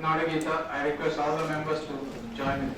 Nadagita. I request all the members to join in.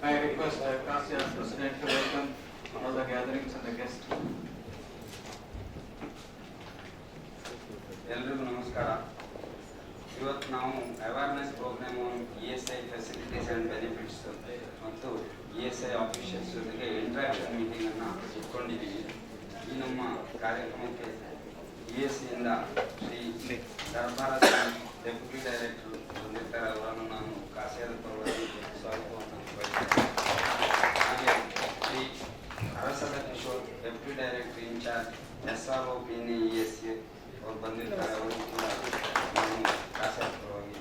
I request Kasia President to welcome all the gatherings and the guests. ಎಲ್ರಿಗೂ ನಮಸ್ಕಾರ. ಇವತ್ತು ನಾವು awareness program ESI facilities and benefits ಮತ್ತು ESI officials ಜೊತೆಗೆ interaction ಮೀಟಿಂಗನ್ನು ಇಟ್ಕೊಂಡಿದ್ದೀವಿ. ಈ ನಮ್ಮ ಕಾರ್ಯಕ್ರಮಕ್ಕೆ ESIಯಿಂದ ಶ್ರೀ ದರ್ಬಾರ ಡೆಪ್ಯೂಟಿ ಡೈರೆಕ್ಟರ್ ಬಂದಿರ್ತಾರೆ. ಅವರನ್ನು ನಾನು ಕಾಸಿಯಾದ ಪರವಾಗಿ ಸ್ವಾಗತವನ್ನು ಬಯಸ್ತೇನೆ. ಹಾಗೆ Shri Arasada Kishore deputy director in-charge SRO PNA ESI ಅವರು ಬಂದಿರ್ತಾರೆ. ಅವರು ಕೂಡ ನಾನು ಕಾಸಿಯಾದ ಪರವಾಗಿ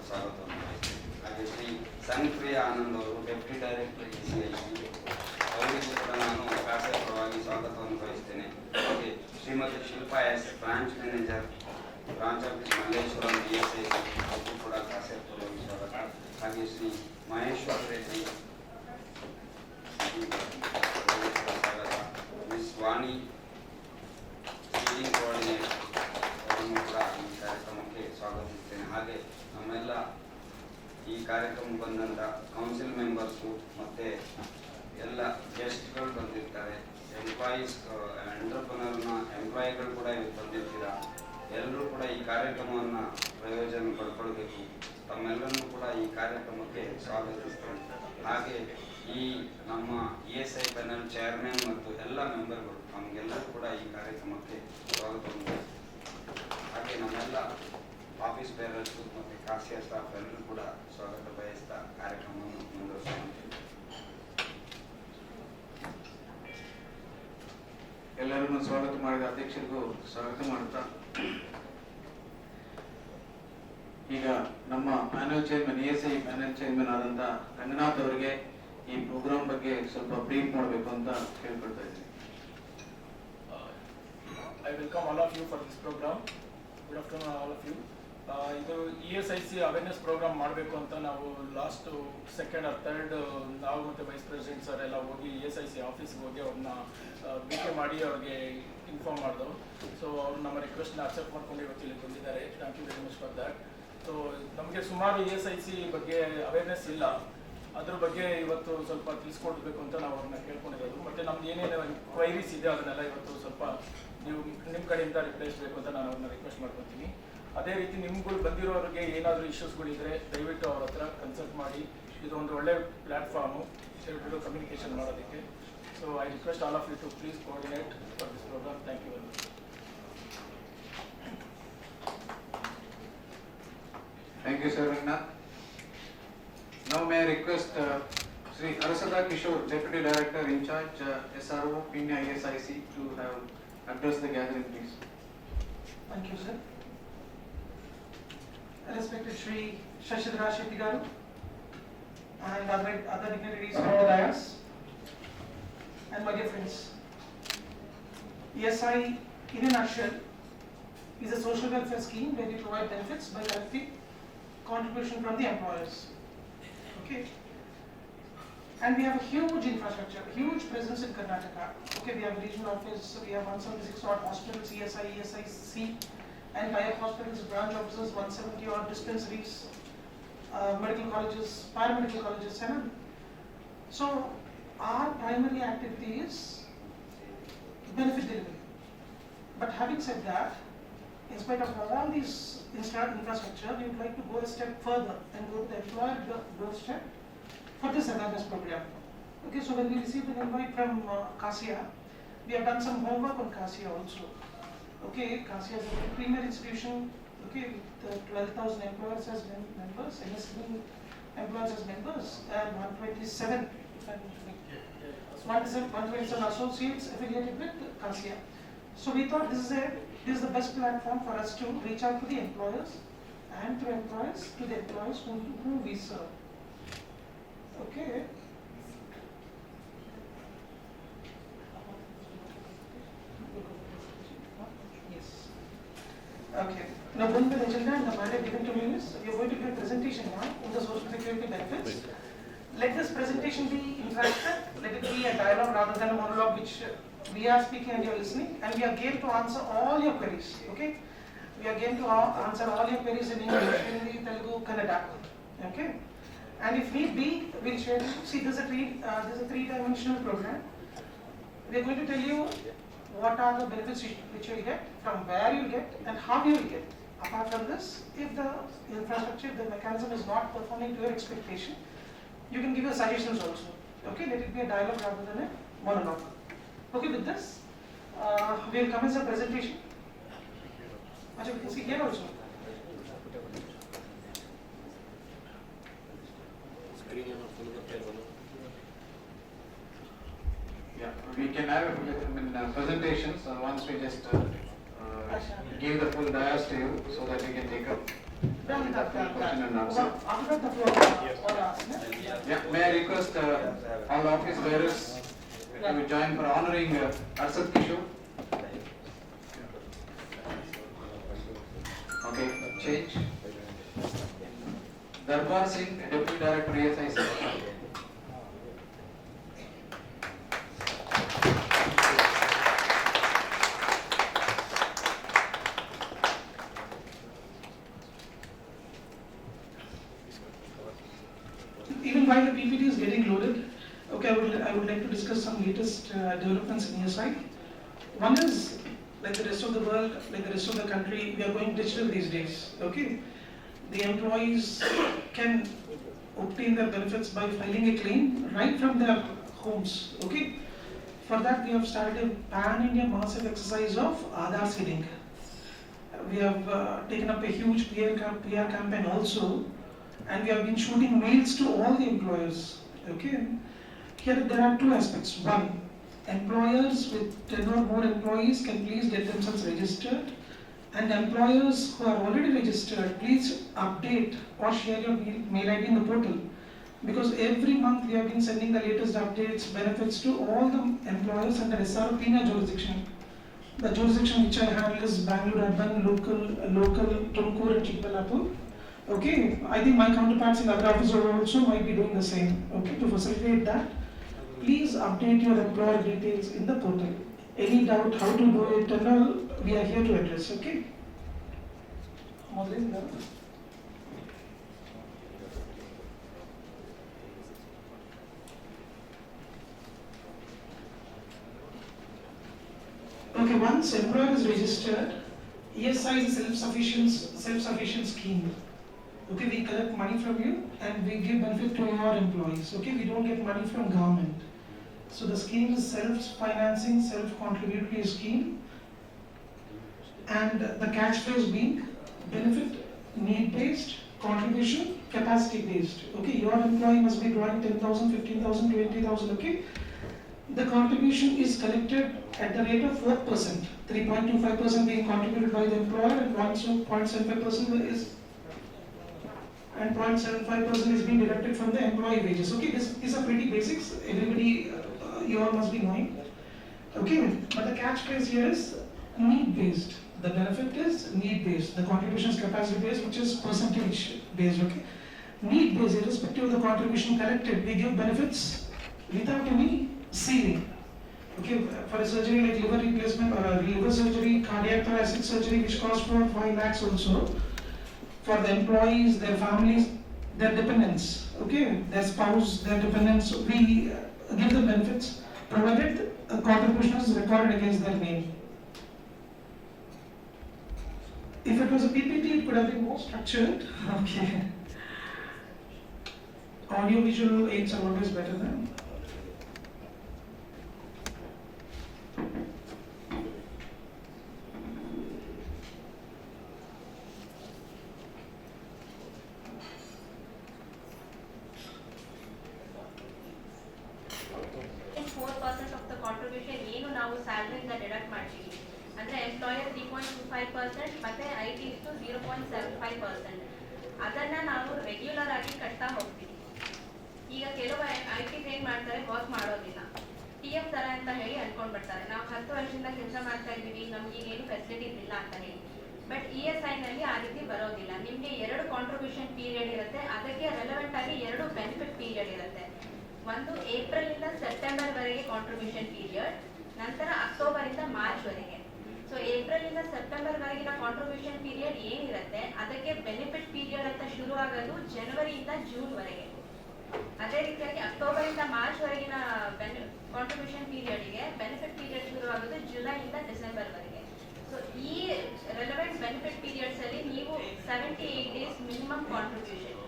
ಸ್ವಾಗತವನ್ನು ಬಯಸ್ತೇನೆ. ಹಾಗೆ ಶ್ರೀ ಸನ್ಪ್ರಿಯಾ ಆನಂದ್ ಅವರು ಡೆಪ್ಯೂಟಿ ಡೈರೆಕ್ಟರ್ ECIC, ಅವರಿಗೂ ಕೂಡ ನಾನು ಕಾಸಿಯಾದ ಪರವಾಗಿ ಸ್ವಾಗತವನ್ನು ಬಯಸ್ತೇನೆ. ಹಾಗೆ Shrimati Shilpa S branch manager branch office Malleshwaram ESI, ಅವರು ಕೂಡ ಕಾಸಿಯಾದ ಪರವಾಗಿ ಸ್ವಾಗತ. ಹಾಗೆ ಶ್ರೀ ಮಹೇಶ್ವರ ರೆಡ್ಡಿ ಸ್ವಾಗತ. ಮಿಸ್ ವಾಣಿ ಸ್ಟೀರಿಂಗ್ ಕೋಆರ್ಡಿನೇಟರ್ ಅವರನ್ನು ಕೂಡ ಈ ಕಾರ್ಯಕ್ರಮಕ್ಕೆ ಸ್ವಾಗತಿಸ್ತೇನೆ. ಹಾಗೆ ನಮ್ಮೆಲ್ಲ ಈ ಕಾರ್ಯಕ್ರಮಕ್ಕೆ ಬಂದಂಥ ಕೌನ್ಸಿಲ್ ಮೆಂಬರ್ಸು ಮತ್ತು ಎಲ್ಲ ಗೆಸ್ಟ್ಗಳು ಬಂದಿರ್ತಾರೆ. ಎಂಪ್ಲಾಯೀಸ್ ಎಂಟರ್ಪ್ರನರ್ನ ಎಂಪ್ಲಾಯಿಗಳು ಕೂಡ ಇವತ್ತು ಬಂದಿರ್ತೀರ. ಎಲ್ಲರೂ ಕೂಡ ಈ ಕಾರ್ಯಕ್ರಮವನ್ನು ಪ್ರಯೋಜನ ಪಡ್ಕೊಳ್ಬೇಕು. ತಮ್ಮೆಲ್ಲರನ್ನೂ ಕೂಡ ಈ ಕಾರ್ಯಕ್ರಮಕ್ಕೆ ಸ್ವಾಗತಿಸ್ತೇನೆ. ಹಾಗೆ ಈ ನಮ್ಮ ESI ಪ್ಯಾನಲ್ ಚೇರ್ಮನ್ ಮತ್ತು ಎಲ್ಲ ಮೆಂಬರ್ಗಳು ನಮಗೆಲ್ಲರೂ ಕೂಡ ಈ ಕಾರ್ಯಕ್ರಮಕ್ಕೆ ಸ್ವಾಗತವನ್ನು. ಹಾಗೆ ನಮ್ಮೆಲ್ಲ ಆಫೀಸ್ ಬೇರರ್ಸು ಮತ್ತು ಕಾಸಿಯಾ ಸ್ಟಾಫ್ ಎಲ್ಲರೂ ಕೂಡ ಸ್ವಾಗತ ಬಯಸ್ತಾ ಕಾರ್ಯಕ್ರಮವನ್ನು ಮುಂದುವರಿಸುತ್ತೇವೆ. ಎಲ್ಲರನ್ನು ಸ್ವಾಗತ ಮಾಡಿದ ಅಧ್ಯಕ್ಷರಿಗೂ ಸ್ವಾಗತ ಮಾಡುತ್ತಾ, ಈಗ ನಮ್ಮ panel chairman ESI panel chairman ಆದಂತ ರಂಗನಾಥ್ ಅವರಿಗೆ ಈ ಪ್ರೋಗ್ರಾಮ್ ಬಗ್ಗೆ ಸ್ವಲ್ಪ ಬ್ರೀಫ್ ಮಾಡಬೇಕು ಅಂತ ಕೇಳ್ಕೊಳ್ತಾ ಇದ್ದೀನಿ. I welcome all of you for this program. Good afternoon all of you. ಇದು ESIC ಅವೇರ್ನೆಸ್ ಪ್ರೋಗ್ರಾಮ್ ಮಾಡಬೇಕು ಅಂತ ನಾವು ಲಾಸ್ಟ್ ಸೆಕೆಂಡ್ ಆರ್ ಥರ್ಡ್ ನಾವು ಮತ್ತು ವೈಸ್ ಪ್ರೆಸಿಡೆಂಟ್ ಸರ್ ಎಲ್ಲ ಹೋಗಿ ESIC ಆಫೀಸ್ಗೆ ಹೋಗಿ ಅವ್ರನ್ನ ಭೇಟಿ ಮಾಡಿ ಅವ್ರಿಗೆ ಇನ್ಫಾರ್ಮ್ ಮಾಡಿದ್ರು. ಸೊ ಅವರು ನಮ್ಮ ರಿಕ್ವೆಸ್ಟ್ನ ಅಕ್ಸೆಪ್ಟ್ ಮಾಡ್ಕೊಂಡು ಇವತ್ತು ಇಲ್ಲಿ ಬಂದಿದ್ದಾರೆ. Thank you very much for that. So ನಮಗೆ ಸುಮಾರು ESIC ಬಗ್ಗೆ ಅವೇರ್ನೆಸ್ ಇಲ್ಲ, ಅದ್ರ ಬಗ್ಗೆ ಇವತ್ತು ಸ್ವಲ್ಪ ತಿಳಿಸ್ಕೊಡ್ಬೇಕು ಅಂತ ನಾವು ಅವ್ರನ್ನ ಕೇಳ್ಕೊಂಡಿರೋದು. ಮತ್ತು ನಮ್ದು ಏನೇನು ಕ್ವೈರೀಸ್ ಇದೆ ಅದನ್ನೆಲ್ಲ ಇವತ್ತು ಸ್ವಲ್ಪ ನೀವು ನಿಮ್ಮ ಕಡೆಯಿಂದ ರಿಪ್ಲೇಸ್ಬೇಕು ಅಂತ ನಾನು ಅವ್ರನ್ನ ರಿಕ್ವೆಸ್ಟ್ ಮಾಡ್ಕೊತೀನಿ. ಅದೇ ರೀತಿ ನಿಮ್ಗಳು ಬಂದಿರೋರಿಗೆ ಏನಾದರೂ ಇಶ್ಯೂಸ್ಗಳಿದ್ರೆ ದಯವಿಟ್ಟು ಅವ್ರ ಹತ್ರ ಕನ್ಸಲ್ಟ್ ಮಾಡಿ. ಇದೊಂದು ಒಳ್ಳೆ ಪ್ಲ್ಯಾಟ್ಫಾರ್ಮು ಕಮ್ಯುನಿಕೇಷನ್ ಮಾಡೋದಕ್ಕೆ. So I request all of you to please coordinate for this program. Thank you very much. Thank you, Sir Rangnath. Now may I request Sri Arasada Kishore, Deputy Director in charge SRO, Peenya ESIC, to have address the gathering, please. Thank you, sir. Respected Shri Shashidhara Shetty Garu and other dignitaries from the dais, and my dear friends, ESI in a nutshell is a social welfare scheme where we provide benefits by collecting contribution from the employers. Okay, and we have a huge infrastructure, huge presence in Karnataka. Okay, we have a regional office, we have 176 odd hospitals, ESI, ESIC, and higher hospitals, branch offices, 170 odd dispensaries, medical colleges, paramedical colleges, and so our primary activity is benefit delivery. But having said that, in spite of all these infrastructure, we would like to go a step further and go to the employer doorstep for this awareness program. Okay, so when we received an invite from CASIA, we have done some homework on CASIA also. Okay, CASIA is a premier institution, okay, with 12,000 employers as members, MSME employers as members, and 127 associates affiliated with CASIA. So we thought this is the best platform for us to reach out to the employers and to employers who we serve. Okay. Yes. Okay. Now, going to the agenda and the mandate given to me is we are going to give a presentation now on the social security benefits. Let this presentation be interactive. Let it be a dialogue rather than a monologue, which we are speaking and you are listening, and we are game to answer all your queries. Okay, we are game to answer all your queries in English, Hindi, Telugu, Kannada. Okay, and if need be, we'll share. See, this is a three-dimensional program. We are going to tell you what are the benefits which you will get, from where you will get, and how you will get. Apart from this, if the infrastructure, the mechanism is not performing to your expectation, you can give your suggestions also. Okay, let it be a dialogue rather than a monologue. Okay, with this, we will commence the presentation. Actually, we can see here also. Yeah, we can have presentations once we just give the full dias to you so that we can take up the question and answer. After the floor, Yeah, may I request all office bearers to join for honoring Arsad Kishore. Okay, change. Darbar Singh, Deputy Director ESIC. even while the PPT is getting loaded, okay, I would like to discuss some latest developments in ESI. One is, like the rest of the world, like the rest of the country, we are going digital these days. Okay, the employees can obtain their benefits by filing a claim right from their homes. Okay, for that we have started a pan-India massive exercise of Aadhaar seeding. We have taken up a huge PR campaign also, and we have been shooting mails to all the employers. Okay, here there are two aspects. One, employers with 10 or more employees can please get themselves registered, and employers who are already registered, please update or share your mail ID in the portal, because every month we have been sending the latest updates, benefits to all the employers under SRO Peenya jurisdiction. The jurisdiction which I handle is Bangalore Urban, local Tumkur and Chikballapur. Okay, I think my counterparts in other offices also might be doing the same. Okay, to facilitate that, please update your employer details in the portal. any doubt how to do it and all, we are here to address, okay? ಮೊದಲಿಂದ Okay, once employer is registered, ESI is a self-sufficient scheme. Okay, we collect money from you and we give benefit to your employees. Okay, we don't get money from government. So the scheme is self-financing, self-contributory scheme, and the catchphrase being benefit need-based, contribution capacity-based. Okay, your employee must be drawing 10,000, 15,000, 20,000. Okay, the contribution is collected at the rate of 4%, 3.25% being contributed by the employer and 0.75% is being deducted from the employee wages. Okay, these are pretty basics. Everybody, you all must be knowing. Okay, but the catchphrase here is need-based. The benefit is need-based. The contribution is capacity-based, which is percentage-based. Okay, need-based, irrespective of the contribution collected, we give benefits without any ceiling. Okay, for a surgery like liver replacement or a liver surgery, cardiac thoracic surgery, which costs for 5 lakhs also, for the employees, their families, their dependents, okay, their spouse, their dependents, we give them benefits provided a contribution is recorded against their name. If it was a PPT, it could have been more structured. Okay. Audio visual aids are always better than. ಸ್ಯಾಲರಿಯಿಂದ deduct ಮಾಡ್ತೀವಿ ಅಂದರೆ employer 3.25% ಮತ್ತು IT ಇಷ್ಟು 0.75%. ಅದನ್ನು ನಾವು regular ಆಗಿ ಕಟ್ತಾ ಹೋಗ್ತೀವಿ. ಈಗ ಕೆಲವು IT ಏನು ಮಾಡ್ತಾರೆ, ವರ್ಕ್ ಮಾಡೋದಿಲ್ಲ, TF ಥರ ಅಂತ ಹೇಳಿ ಅನ್ಕೊಂಡ್ಬಿಡ್ತಾರೆ. ನಾವು 10 ವರ್ಷದಿಂದ ಕೆಲಸ ಮಾಡ್ತಾ ಇದ್ದೀವಿ, ನಮ್ಗೆ ಈಗೇನು ಫೆಸಿಲಿಟೀಸ್ ಇಲ್ಲ ಅಂತ ಹೇಳಿ. ಬಟ್ ESIನಲ್ಲಿ ಆ ರೀತಿ ಬರೋದಿಲ್ಲ. ನಿಮಗೆ 2 ಕಾಂಟ್ರಿಬ್ಯೂಷನ್ ಪೀರಿಯಡ್ ಇರುತ್ತೆ, ಅದಕ್ಕೆ ರೆಲೆವೆಂಟ್ ಆಗಿ 2 ಬೆನಿಫಿಟ್ ಪೀರಿಯಡ್ ಇರುತ್ತೆ. ಒಂದು ಏಪ್ರಿಲಿಂದ ಸೆಪ್ಟೆಂಬರ್ವರೆಗೆ ಕಾಂಟ್ರಿಬ್ಯೂಷನ್ ಪೀರಿಯಡ್, ನಂತರ ಅಕ್ಟೋಬರಿಂದ ಮಾರ್ಚ್ವರೆಗೆ. ಸೊ ಏಪ್ರಿಲಿಂದ ಸೆಪ್ಟೆಂಬರ್ವರೆಗಿನ ಕಾಂಟ್ರಿಬ್ಯೂಷನ್ ಪೀರಿಯಡ್ ಏನಿರುತ್ತೆ ಅದಕ್ಕೆ ಬೆನಿಫಿಟ್ ಪೀರಿಯಡ್ ಅಂತ ಶುರು ಆಗೋದು ಜನವರಿಯಿಂದ ಜೂನ್ವರೆಗೆ. ಅದೇ ರೀತಿಯಾಗಿ ಅಕ್ಟೋಬರಿಂದ ಮಾರ್ಚ್ವರೆಗಿನ ಕಾಂಟ್ರಿಬ್ಯೂಷನ್ ಪೀರಿಯಡ್ಗೆ ಬೆನಿಫಿಟ್ ಪೀರಿಯಡ್ ಶುರು ಆಗೋದು ಜುಲೈಯಿಂದ ಡಿಸೆಂಬರ್ವರೆಗೆ. ಸೊ ಈ ರೆಲೆವೆಂಟ್ ಬೆನಿಫಿಟ್ ಪೀರಿಯಡ್ಸ್ ಅಲ್ಲಿ ನೀವು 78 ಡೇಸ್ ಮಿನಿಮಮ್ ಕಾಂಟ್ರಿಬ್ಯೂಷನ್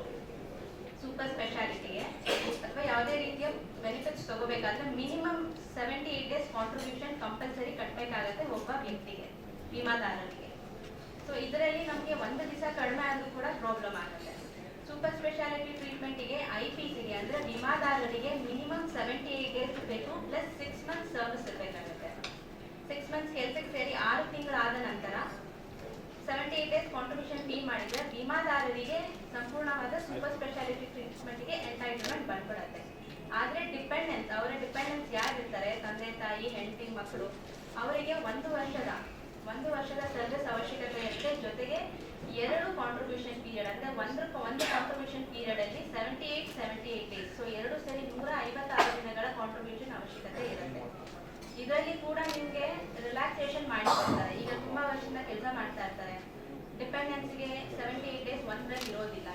ಸೂಪರ್ ಸ್ಪೆಷಾಲಿಟಿಗೆ ಅಥವಾ ಯಾವುದೇ ರೀತಿಯ ಬೆನಿಫಿಟ್ಸ್ ತಗೋಬೇಕಾದ್ರೆ ಮಿನಿಮಮ್ 78 ಡೇಸ್ ಕಾಂಟ್ರಿಬ್ಯೂಷನ್ ಕಂಪಲ್ಸರಿ ಕಟ್ಟಬೇಕಾಗತ್ತೆ ಒಬ್ಬ ವ್ಯಕ್ತಿಗೆ, ವಿಮಾದಾರರಿಗೆ. ಸೊ ಇದರಲ್ಲಿ ನಮಗೆ 1 ದಿವಸ ಕಡಿಮೆ ಆದರೂ ಕೂಡ ಪ್ರಾಬ್ಲಮ್ ಆಗುತ್ತೆ. ಸೂಪರ್ ಸ್ಪೆಷಾಲಿಟಿ ಟ್ರೀಟ್ಮೆಂಟಿಗೆ IPCಗೆ ಅಂದರೆ ವಿಮಾದಾರರಿಗೆ ಮಿನಿಮಮ್ 78 ಡೇಸ್ ಬೇಕು, ಪ್ಲಸ್ 6 ಮಂತ್ಸ್ ಸರ್ವಿಸ್ ಇರಬೇಕಾಗುತ್ತೆ. 6 ಮಂತ್ಸ್ ಕೆಲಸಕ್ಕೆ ಸೇರಿ 6 ತಿಂಗಳಾದ ನಂತರ 78 ಡೇಸ್ ಕಾಂಟ್ರಿಬ್ಯೂಷನ್ ಪೇ ಮಾಡಿದ್ರೆ ವಿಮಾದಾರರಿಗೆ ಸಂಪೂರ್ಣವಾದ ಸೂಪರ್ ಸ್ಪೆಷಾಲಿಟಿ ಟ್ರೀಟ್ಮೆಂಟ್ಗೆ ಎಂಟೈಟ್ಲ್ಮೆಂಟ್ ಬಂದ್ಬಿಡುತ್ತೆ. ಆದರೆ ಅವರ ಡಿಪೆಂಡೆನ್ಸ್ ಯಾರಿರ್ತಾರೆ, ತಂದೆ ತಾಯಿ, ಹೆಂಡತಿ, ಮಕ್ಕಳು, ಅವರಿಗೆ 1 ವರ್ಷದ ಸರ್ವಿಸ್ ಅವಶ್ಯಕತೆ ಇರುತ್ತೆ. ಜೊತೆಗೆ 2 ಕಾಂಟ್ರಿಬ್ಯೂಷನ್ ಪೀರಿಯಡ್ ಅಂದರೆ ಒಂದು ಕಾಂಟ್ರಿಬ್ಯೂಷನ್ ಪೀರಿಯಡ್ ಅಲ್ಲಿ 78 ಡೇಸ್, ಸೊ 2 ಸೇರಿ 156 ದಿನಗಳ ಕಾಂಟ್ರಿಬ್ಯೂಷನ್ ಅವಶ್ಯಕತೆ ಇರುತ್ತೆ. ಇದರಲ್ಲಿ ಕೂಡ ನಿಮಗೆ ರಿಲ್ಯಾಕ್ಸೇಷನ್ ಮಾಡಿಕೊಡ್ತಾರೆ. ಈಗ ತುಂಬಾ ವರ್ಷದಿಂದ ಕೆಲಸ ಮಾಡ್ತಾ ಇರ್ತಾರೆ, ಡಿಪೆಂಡೆನ್ಸ್ಗೆ 78 ಡೇಸ್ ಒಂದ್ರಲ್ಲಿ ಇರೋದಿಲ್ಲ.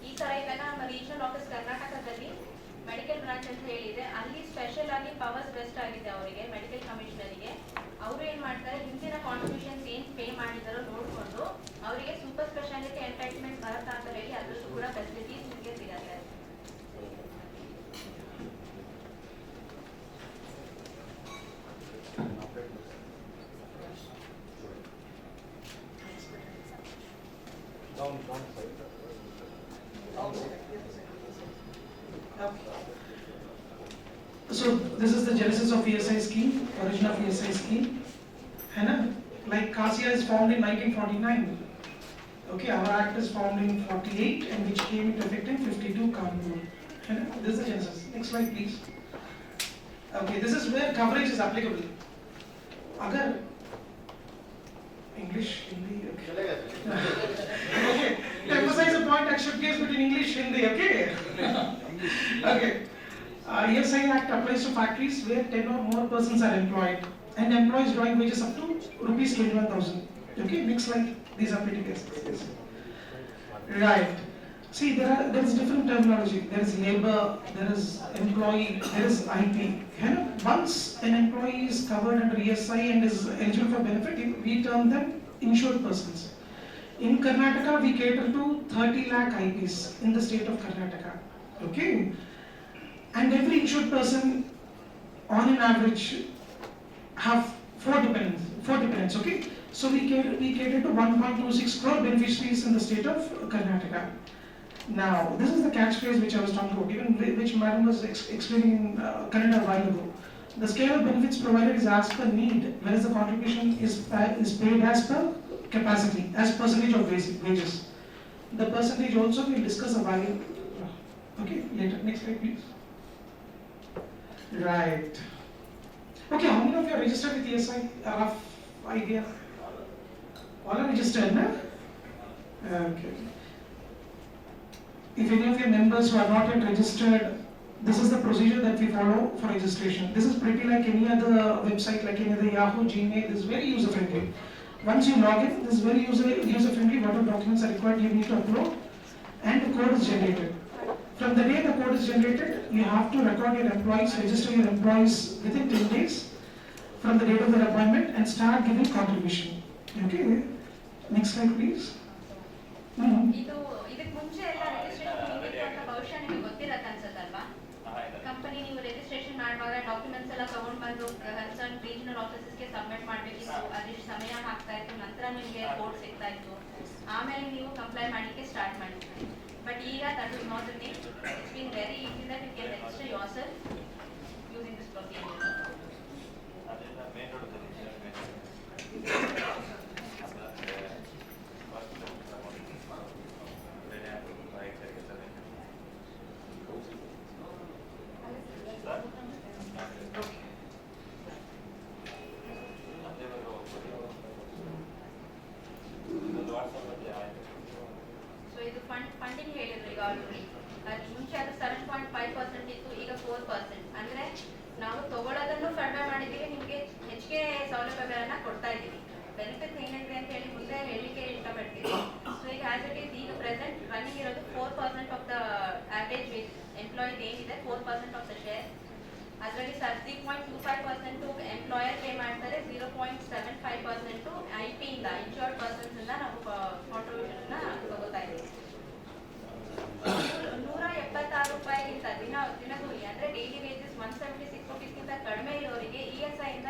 ಈ ತರ ಇದ್ದಾಗ ನಮ್ಮ ರೀಜನಲ್ ಆಫೀಸ್ ಕರ್ನಾಟಕದಲ್ಲಿ ಮೆಡಿಕಲ್ ಬ್ರಾಂಚ್ ಅಂತ ಹೇಳಿದೆ, ಅಲ್ಲಿ ಸ್ಪೆಷಲ್ ಆಗಿ ಪವರ್ಸ್ ಬೆಸ್ಟ್ ಆಗಿದೆ ಅವರಿಗೆ, ಮೆಡಿಕಲ್ ಕಮಿಷನರಿಗೆ. ಅವರು ಏನ್ ಮಾಡ್ತಾರೆ, ಹಿಂದಿನ ಕಾಂಟ್ರಿಬ್ಯೂಷನ್ಸ್ ಏನ್ ಪೇ ಮಾಡಿದಾರೋ ನೋಡಿಕೊಂಡು ಅವರಿಗೆ ಸೂಪರ್ ಸ್ಪೆಷಾಲಿಟಿ ಎಂಟೈಟ್ಮೆಂಟ್ ಬರುತ್ತಾ ಅಂತ ಹೇಳಿ ಅದರಲ್ಲೂ ಕೂಡ ಫೆಸಿಲಿಟೀಸ್ ನಿಮಗೆ ಸಿಗತ್ತೆ. So this is the genesis of ESI scheme, origin of ESI scheme. And like CASIA is formed in 1949. Okay, our act is formed in 48 and which came into effect in 52 Kanpur. And this is the genesis. Next slide please. Okay, this is where coverage is applicable. Agar English, Hindi, okay. Okay, to emphasize the point, I should guess between English, Hindi, okay? Okay. ESI Act applies to factories where 10 or more persons are employed and employees drawing wages up to rupees 21,000. Okay, looks like these are pretty cases. Right. See, there is different terminology. There is labor, there is employee, there is IP. Once an employee is covered under ESI and is eligible for benefit, we term them insured persons. In Karnataka, we cater to 30 lakh IPs in the state of Karnataka. Okay? And every insured person, on an average, have four dependents, okay? So we cater to 1.26 crore beneficiaries in the state of Karnataka. Now, this is the catchphrase which I was talking about, even which Madam was explaining in Kannada a while ago. The scale of benefits provided is as per need, whereas the contribution is paid as per capacity, as percentage of wages. The percentage also we'll discuss a while. Okay, later. Next slide, please. Right. Okay, how many of you are registered with ESI? A rough idea? All are registered, no? Okay. If any of your members who are not yet registered, this is the procedure that we follow for registration. This is pretty like any other website, like any other Yahoo, Gmail. This is very user friendly. Once you log in, this is very user friendly. Whatever documents are required, you need to upload, and the code is generated. From the day the code is generated, you have to record your employees, register your employees within 10 days from the date of their appointment and start giving contribution. Okay. Next slide, please. ಇದಕ್ಕೆ ಮುಂಚೆ ಎಲ್ಲ registration ಹಿಂಗಿತ್ತು ಅಂತ ಬಹುಶಃ ನಿಮಗೆ ಗೊತ್ತಿರತ್ತೆ ಅನ್ಸುತ್ತಲ್ವಾ? Company ನೀವು registration ಮಾಡುವಾಗ documents ಎಲ್ಲ ತಗೊಂಡು ಬಂದು ಕನ್ಸರ್ನ್ ರೀಜನಲ್ ಆಫೀಸಸ್ಗೆ ಸಬ್ಮಿಟ್ ಮಾಡಬೇಕಿತ್ತು. ಅದಿಷ್ಟು ಸಮಯ ಆಗ್ತಾ ಇತ್ತು, ನಂತರ ನಿಮಗೆ ಕೋಡ್ ಸಿಗ್ತಾ ಇತ್ತು, ಆಮೇಲೆ ನೀವು ಕಂಪ್ಲೈ ಮಾಡಲಿಕ್ಕೆ ಸ್ಟಾರ್ಟ್ ಮಾಡಿದ್ರಿ. ಬಟ್ ಈಗ that is not the thing. It's been very easy that you can register yourself using this procedure. So ಇದು ಫಂಡಿಂಗ್ ಹೇಳಿದ್ರು ಈಗ ಆಲ್ರೆಡಿ. ಮುಂಚೆ ಅದು 7.5% ಇತ್ತು, ಈಗ 4%. ಅಂದ್ರೆ ನಾವು ತಗೊಳ್ಳೋದನ್ನು ಕಡಿಮೆ ಮಾಡಿದೀವಿ, ನಿಮಗೆ ಹೆಚ್ಚಿಗೆ ಸೌಲಭ್ಯಗಳನ್ನ ಕೊಡ್ತಾ ಇದ್ದೀವಿ. ಬೆನಿಫಿಟ್ ಏನಿದೆ ಅಂತ ಹೇಳಿ ಮುಂದೆ ಹೇಳಿಕೆ ಇಷ್ಟಪಡ್ತೀವಿ. ಸೊ ಈಗ ಆಸ್ ಇಟ್ ಈಸ್ ಈಗ ಪ್ರೆಸೆಂಟ್ ರನ್ನಿಂಗ್ ಇರೋದು 4% of the average wage employed ಏನಿದೆ 4% ಆಫ್ ದ ಶೇರ್. ಅದರಲ್ಲಿ 3.25% ಎಂಪ್ಲಾಯರ್ ಪೇ ಮಾಡ್ತಾರೆ, 0.75% IP ಇಂದ ಇನ್ಶೂರ್ಡ್ ಪರ್ಸನ್ಸ್ ಇಂದ ನಾವು ಕಾಂಟ್ರಿಬ್ಯೂಷನ್ ತಗೋತಾ ಇದ್ದೀವಿ. 176 ರೂಪಾಯಿಗಿಂತ ದಿನಗೂಲಿ ಅಂದ್ರೆ ಡೈಲಿ ವೇಜಸ್ 176 ರೂಪೀಸ್ಗಿಂತ ಕಡಿಮೆ ಇರೋರಿಗೆ ESI ಇಂದ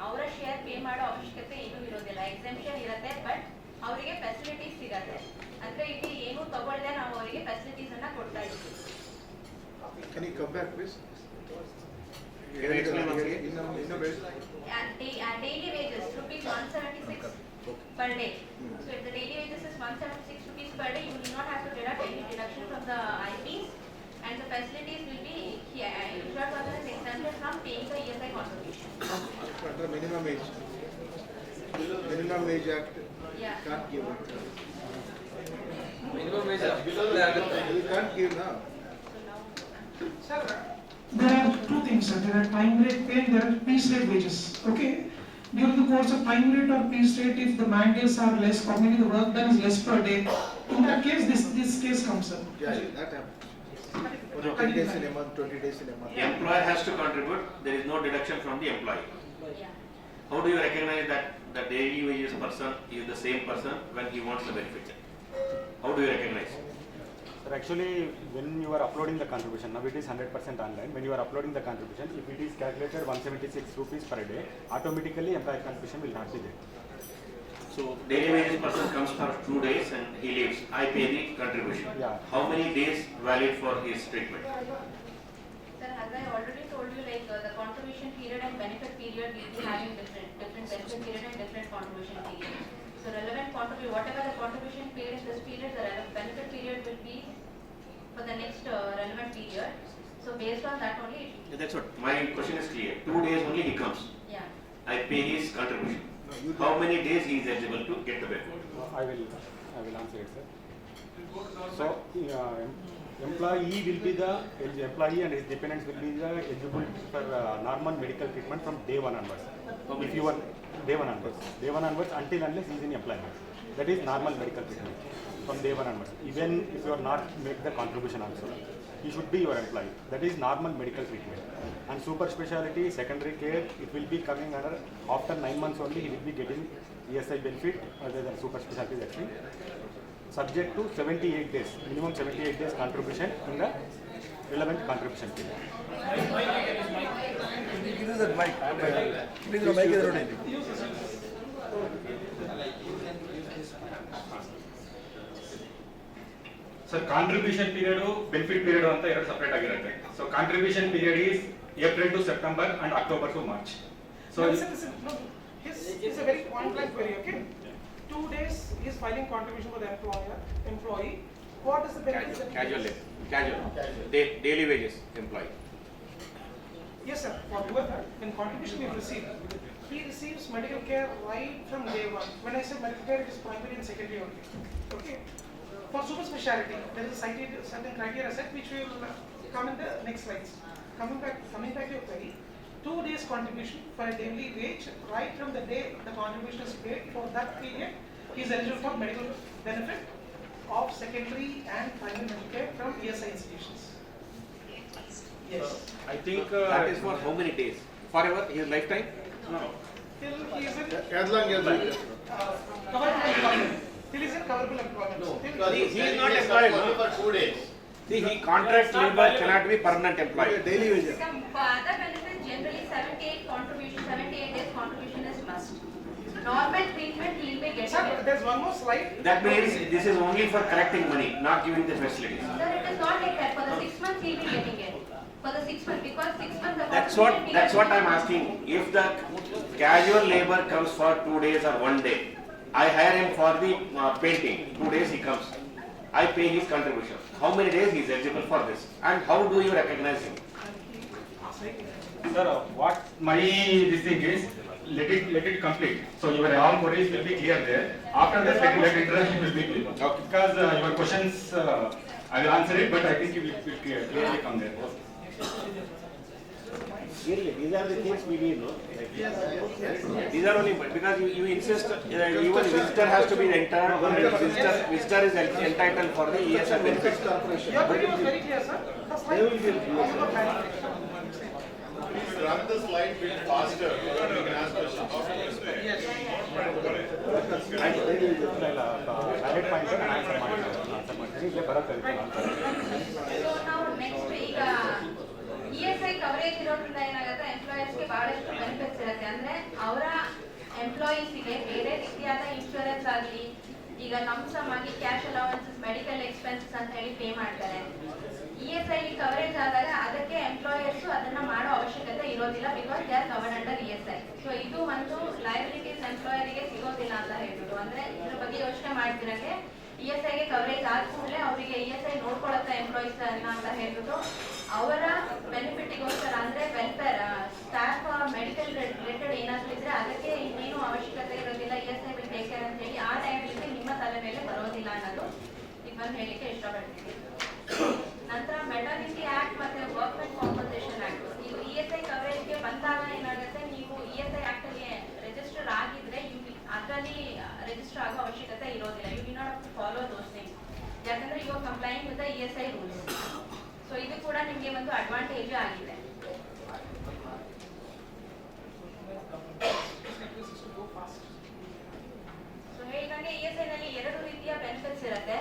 ಅವರ ಶೇರ್ ಪೇ ಮಾಡೋ ಅವಶ್ಯಕತೆ ಏನೂ ಇರೋದಿಲ್ಲ. ಎಕ್ಸೆಂಪ್ಷನ್ ಇರುತ್ತೆ, ಬಟ್ ಅವರಿಗೆ ಫೆಸಿಲಿಟೀಸ್ ಸಿಗತ್ತೆ. ಅಂದ್ರೆ ಇಲ್ಲಿ ಏನು ತಗೊಳ್ಳದೆ ನಾವು ಅವರಿಗೆ ಫೆಸಿಲಿಟೀಸ್ ಅನ್ನ ಕೊಡ್ತಾ ಇದ್ದೀವಿ. Can you come back, please? Daily wages rupees 176 per day. So if the daily wages is 176 rupees per day, you will not have to deduct any deduction from the IPs, and the facilities will be insured person is exempted from paying the ESI contribution. Under minimum wage act, Yeah. can't give it. Minimum wage below the You can't give now. So now There are two things, sir. There are time rate pay and there are piece rate wages. Okay? During the course of time rate or piece rate, if the man days are less or maybe the work done is less per day, in that case, this case comes, sir. Yeah, that happens. 10 days in a month, 20 days in a month. The employer has to contribute, there is no deduction from the employee. yeah. How do you recognize that the daily wages person is the same person when he wants the benefit? How do you recognize? Sir, actually, when you are uploading the contribution, now it is 100% online. When you are uploading the contribution, if it is calculated 176 rupees per day, automatically employee contribution will not be there. So daily wages person comes for 2 days and he leaves. I pay the contribution. Yeah. How many days valid for his treatment? Sir, as I already told you, like the contribution period and benefit period will be having different benefit period and different contribution period. So relevant contribution, whatever the contribution paid in this period, the benefit period will be for the next relevant period. So based on that only, Yeah, that's what my question is clear. 2 days only he comes. yeah. I pay his contribution. How many days he is eligible to get the benefit? I will answer it, sir. So, Employee will be the employee and his dependents will be the eligible for normal medical treatment from day one onwards. If you are day one onwards until unless he is in employment, that is normal medical treatment from day one onwards. Even if you are not make the contribution also, he should be your employee. That is normal medical treatment. And super specialty, secondary care, it will be coming under after 9 months only. He will be getting ESI benefit other than super specialty. That's it. Subject to 78 days, minimum 78 days contribution in the relevant contribution period. Give us that mic. Please, the mic is rotating. So contribution period, benefit period anta ಎರಡು separate ಆಗಿರುತ್ತೆ. So contribution period is April to September and October to March. So listen, no, it's a very point blank query, okay? 2 days he is filing contribution for the employee. What is the benefit? Casual. Daily wages employee. Yes, sir. For whoever, when contribution is received, he receives medical care right from day one. When I say medical care, it is primary and secondary only. Okay. For super specialty, there is a certain criteria set which will come in the next slides. Coming back to your query, 2 days contribution for a daily wage right from the day the contribution is paid. For that period, he is eligible for medical benefit of secondary and primary medical care from ESI institutions. Yes. I think That is for how many days? Forever, his lifetime? no. Till he is in As long as coverable employment. Till he is in coverable employment. He is not employed, no? for 2 days. See, he contract labor cannot be permanent employee. Daily wages. Some other benefits, generally 78 days contribution is must. Normal treatment he will be getting Sir, it. there's one more slide. That means this is only for collecting money, not giving the facilities. Sir, it is not like that. For the 6 months he will be getting it. For the 6 months, because 6 months the That's what I'm asking. If the casual labor comes for 2 days or 1 day, I hire him for the painting. 2 days he comes. I pay his contribution. How many days he is eligible for this? And how do you recognize him? Sir, what my this thing is, let it complete. So your all queries will be clear there. After that, let introduction will be clear. Okay. Because your questions, I will answer it, but I think it will clearly come there. These are the things we need, no? These are only, because you insist, even visitor has to be entered, visitor is entitled for the ESI benefits. Your video was very clear, sir. The slide was not bad. Please run the slide bit faster. You can ask questions. Valid point and answer ಮಾಡ್ತೀನಿ ಇಲ್ಲೇ ಬರುತ್ತೆ so ನಾವು next ಈಗ ESI coverage ಇರೋದ್ರಿಂದ ಏನಾಗುತ್ತೆ, ಎಂಪ್ಲಾಯರ್ಸ್ಗೆ ಬಹಳಷ್ಟು benefits ಇರುತ್ತೆ. ಅಂದ್ರೆ ಅವರ ಎಂಪ್ಲಾಯೀಸ್ಗೆ ಬೇರೆ ರೀತಿಯಾದ ಇನ್ಶೂರೆನ್ಸ್ ಆಗಲಿ, ಈಗ ಲಂಸಮ್ ಆಗಿ ಕ್ಯಾಶ್ ಅಲವೆನ್ಸಸ್, ಮೆಡಿಕಲ್ ಎಕ್ಸ್ಪೆನ್ಸಸ್ ಅಂತ ಹೇಳಿ ಪೇ ಮಾಡ್ತಾರೆ. ESI ಕವರೇಜ್ ಆದಾಗ ಅದಕ್ಕೆ ಎಂಪ್ಲಾಯರ್ಸ್ ಅದನ್ನ ಮಾಡೋ ಅವಶ್ಯಕತೆ ಇರೋದಿಲ್ಲ, because they are covered under ESI. So ಇದು ಒಂದು ಲಯಬಿಲಿಟೀಸ್ ಎಂಪ್ಲಾಯರಿಗೆ ಸಿಗೋದಿಲ್ಲ ಅಂತ ಹೇಳ್ಬಿಟ್ಟು, ಅಂದ್ರೆ ಇದ್ರ ಬಗ್ಗೆ ಯೋಚನೆ ಮಾಡ್ತಿರಂಗೆ ESIಗೆ ಕವರೇಜ್ ಆದ ಕೂಡಲೇ ಅವರಿಗೆ ESI ನೋಡ್ಕೊಳತ್ತ ಎಂಪ್ಲಾಯೀಸ್ ಅಂತ ಹೇಳ್ಬಿಟ್ಟು ಅವರ ಬೆನಿಫಿಟ್ಗೋಸ್ಕರ, ಅಂದ್ರೆ ವೆಲ್ಫೇರ್ ಸ್ಟಾಫ್ ಮೆಡಿಕಲ್ ರಿಲೇಟೆಡ್ ಏನಾದ್ರು ಇದ್ರೆ ಅದಕ್ಕೆ ಇನ್ನೇನು ಅವಶ್ಯಕತೆ ಇರೋದಿಲ್ಲ, ESI ವಿಲ್ ಟೇಕ್ ಕೇರ್ ಅಂತ ಹೇಳಿ ಆ ಟೈಮಲ್ಲಿ ನಿಮ್ಮ ತಲೆ ಮೇಲೆ ಬರೋದಿಲ್ಲ ಅನ್ನೋದು ನಿಮ್ಮನ್ನು ಹೇಳಿಕ್ಕೆ ಇಷ್ಟಪಡ್ತೀನಿ. ನಂತರ ಮೆಟರ್ನಿಟಿ ಆಕ್ಟ್ ಮತ್ತೆ ವರ್ಕ್ಮೆನ್ ಕಾಂಪನ್ಸೇಷನ್ ಆಕ್ಟ್, ನೀವು ESI ಕವರೇಜ್ಗೆ ಬಂದಾಗ ಏನಾಗುತ್ತೆ, ನೀವು ESI ಆಕ್ಟ್ ಅಲ್ಲಿ ರಿಜಿಸ್ಟರ್ ಆಗಿದ್ರೆ ಅದರಲ್ಲಿ ರಿಜಿಸ್ಟರ್ ಆಗೋ ಅವಶ್ಯಕತೆ ಇರೋದಿಲ್ಲ. You do not follow those things, ಯಾಕಂದ್ರೆ you are complying with the ESI rules. So ಇದು ಕೂಡ ನಿಮಗೆ ಒಂದು ಅಡ್ವಾಂಟೇಜ್ ಆಗಿದೆ. ಸೊ ಹೇಳಿದಂಗೆ ESI ನಲ್ಲಿ 2 ರೀತಿಯ ಬೆನಿಫಿಟ್ಸ್ ಇರುತ್ತೆ,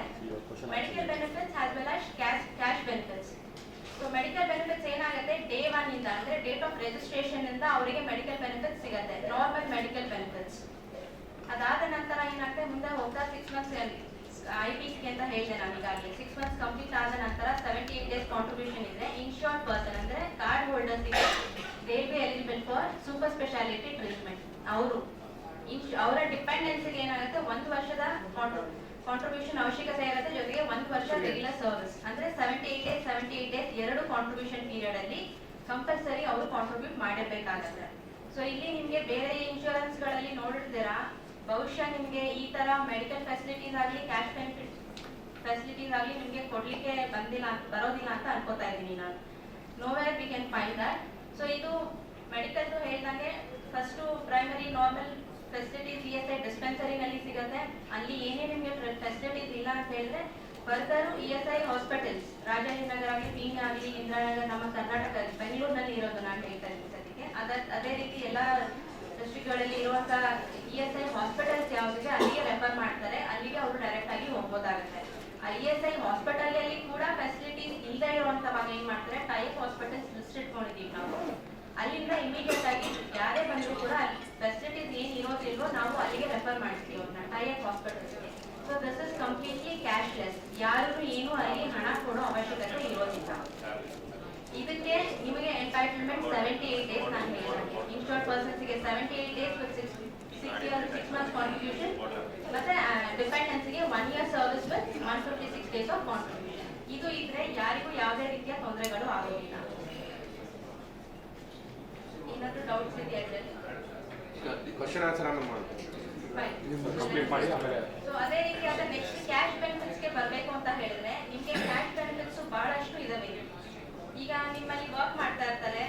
medical benefits as well as cash benefits. So medical benefits ಏನಾಗುತ್ತೆ, ಡೇ 1 ಇಂದ ಅಂದ್ರೆ ಡೇಟ್ ಆಫ್ ರಿಜಿಸ್ಟ್ರೇಷನ್ ಇಂದ ಅವರಿಗೆ ಮೆಡಿಕಲ್ ಬೆನಿಫಿಟ್ಸ್ ಸಿಗುತ್ತೆ, ನಾರ್ಮಲ್ ಮೆಡಿಕಲ್ ಬೆನಿಫಿಟ್ಸ್. ಅದಾದ ನಂತರ ಏನಾಗುತ್ತೆ, ಮುಂದೆ ಹೋಗ್ತಾ 6 ಮಂತ್ಸ್ IPC ಅಂತ ಹೇಳಿದೆ ನಾನು ಈಗಾಗಲೇ. 6 ಮಂತ್ಸ್ ಕಂಪ್ಲೀಟ್ ಆದ ನಂತರ 78 ಡೇಸ್ ಕಾಂಟ್ರಿಬ್ಯೂಷನ್ ಇದೆ. ಇನ್ಶೂರ್ಡ್ ಪರ್ಸನ್ ಅಂದ್ರೆ ಕಾರ್ಡ್ ಹೋಲ್ಡರ್ಸ್ಗೆ they will be eligible for super speciality treatment. ಅವರ ಡಿಪೆಂಡೆನ್ಸ್ಗೆ ಏನಾಗುತ್ತೆ, 1 ವರ್ಷದ ಕಾಂಟ್ರಿಬ್ಯೂಷನ್ ಅವಶ್ಯಕತೆ ಇರುತ್ತೆ, ಜೊತೆಗೆ 1 ವರ್ಷ ರೆಗ್ಯುಲರ್ ಸರ್ವಿಸ್. ಅಂದ್ರೆ 78 ಡೇಸ್ 2 ಕಾಂಟ್ರಿಬ್ಯೂಷನ್ ಪೀರಿಯಡ್ ಅಲ್ಲಿ ಕಂಪಲ್ಸರಿ ಅವರು ಕಾಂಟ್ರಿಬ್ಯೂಟ್ ಮಾಡಿರ್ಬೇಕಾಗತ್ತೆ. ಸೊ ಇಲ್ಲಿ ನಿಮಗೆ ಬೇರೆ ಇನ್ಶೂರೆನ್ಸ್ ಗಳಲ್ಲಿ ನೋಡಿರ್ತೀರಾ, ಬಹುಶಃ ನಿಮಗೆ ಈ ತರ ಮೆಡಿಕಲ್ ಫೆಸಿಲಿಟೀಸ್ ಆಗಲಿ, ಕ್ಯಾಶ್ ಬೆನಿಫಿಟ್ ಫೆಸಿಲಿಟೀಸ್ ಆಗಲಿ ನಿಮಗೆ ಕೊಡ್ಲಿಕ್ಕೆ ಬರೋದಿಲ್ಲ ಅಂತ ಅನ್ಕೋತಾ ಇದ್ದೀನಿ ನಾನು. Nowhere we can find that. So ಇದು ಮೆಡಿಕಲ್ ಹೇಳ್ದಂಗೆ first primary normal facilities ESI ಡಿಸ್ಪೆನ್ಸರಿನಲ್ಲಿ ಸಿಗುತ್ತೆ. ಅಲ್ಲಿ ಏನೇ ನಿಮಗೆ ಫೆಸಿಲಿಟೀಸ್ ಇಲ್ಲ ಅಂತ ಹೇಳಿದ್ರೆ ಫರ್ದರ್ ESI ಹಾಸ್ಪಿಟಲ್ಸ್ ರಾಜಾಜಿನಗರ ಆಗಲಿ, ಪೀಣ್ಯ ಆಗಲಿ, ಇಂದಿರಾನಗರ, ನಮ್ಮ ಕರ್ನಾಟಕ ಬೆಂಗಳೂರಿನಲ್ಲಿ ಇರೋದು ನಾನು ಹೇಳ್ತಾ ಇದ್ದೀನಿ ಸದ್ಯಕ್ಕೆ. ಅದೇ ರೀತಿ ಎಲ್ಲ ಡಿಸ್ಟ್ರಿಕ್ಟ್ಗಳಲ್ಲಿ ಇರುವಂಥ ESI ಹಾಸ್ಪಿಟಲ್ಸ್ ಯಾವುದಿದೆ ಅಲ್ಲಿಗೆ ರೆಫರ್ ಮಾಡ್ತಾರೆ, ಅಲ್ಲಿಗೆ ಅವರು ಡೈರೆಕ್ಟ್ ಆಗಿ ಹೋಗ್ಬೋದಾಗುತ್ತೆ. ಆ ESI ಹಾಸ್ಪಿಟಲಲ್ಲಿ ಕೂಡ ಫೆಸಿಲಿಟೀಸ್ ಇಲ್ಲದೆ ಇರುವಂಥವಾಗ ಏನು ಮಾಡ್ತಾರೆ, ಟೈಪ್ ಹಾಸ್ಪಿಟಲ್ಸ್ ಲಿಸ್ಟ್ ಇಟ್ಕೊಂಡಿದ್ದೀವಿ ನಾವು. ಅಲ್ಲಿಂದ ಇಮಿಡಿಯೇಟ್ ಆಗಿ ಯಾರೇ ಬಂದರೂ ಕೂಡ ಫೆಸಿಲಿಟೀಸ್ ಏನು ಇರೋದಿಲ್ವೋ ನಾವು ಅಲ್ಲಿಗೆ ರೆಫರ್ ಮಾಡ್ತೀವಿ ಅವ್ರನ್ನ ಟೈಪ್ ಹಾಸ್ಪಿಟಲ್ಸ್ಗೆ. So this is completely cashless. ಯಾರಿಗೂ ಏನು ಅಲ್ಲಿ ಹಣ ಕೊಡೋ ಅವಶ್ಯಕತೆ ಇರೋದಿಲ್ಲ. ಇದಕ್ಕೆ ನಿಮಗೆ ಎಂಟೈಟಲ್ಮೆಂಟ್ 78 ಡೇಸ್ ನಾನು ಹೇಳಿದಂಗೆ ಇನ್ಶೂರ್ಡ್ ಪರ್ಸನ್ಸ್ಗೆ 78 ಡೇಸ್ ವಿತ್ 6 months ಕಾಂಟ್ರಿಬ್ಯೂಷನ್, ಮತ್ತೆ ಡಿಪೆಂಡೆನ್ಸ್ಗೆ 1 year service with 156 days of contribution. ಇದು ಇದ್ರೆ ಯಾರಿಗೂ ಯಾವುದೇ ರೀತಿಯ ತೊಂದರೆಗಳು ಆಗೋದಿಲ್ಲ. ಏನಾದರೂ ಡೌಟ್ಸ್ ಇದೆಯಾ ಇದರಲ್ಲಿ? ಕ್ವಶನ್ ಆನ್ಸರ್ ಆಮೇಲೆ ಮಾಡ್ತೀನಿ. ಕಂಪ್ಲೀಟ್ ಮಾಡಿ ಆಮೇಲೆ. ಸೊ ಅದೇ ರೀತಿ ಆದ ನೆಕ್ಸ್ಟ್ ಕ್ಯಾಶ್ ಬೆನಿಫಿಟ್ಸ್ಗೆ ಬರಬೇಕು ಅಂತ ಹೇಳಿದ್ರೆ ನಿಮಗೆ ಕ್ಯಾಶ್ ಬೆನಿಫಿಟ್ಸ್ ಬಹಳಷ್ಟು ಇದಾವೆ. ಈಗ ನಿಮ್ಮಲ್ಲಿ ವರ್ಕ್ ಮಾಡ್ತಾ ಇರ್ತಾರೆ,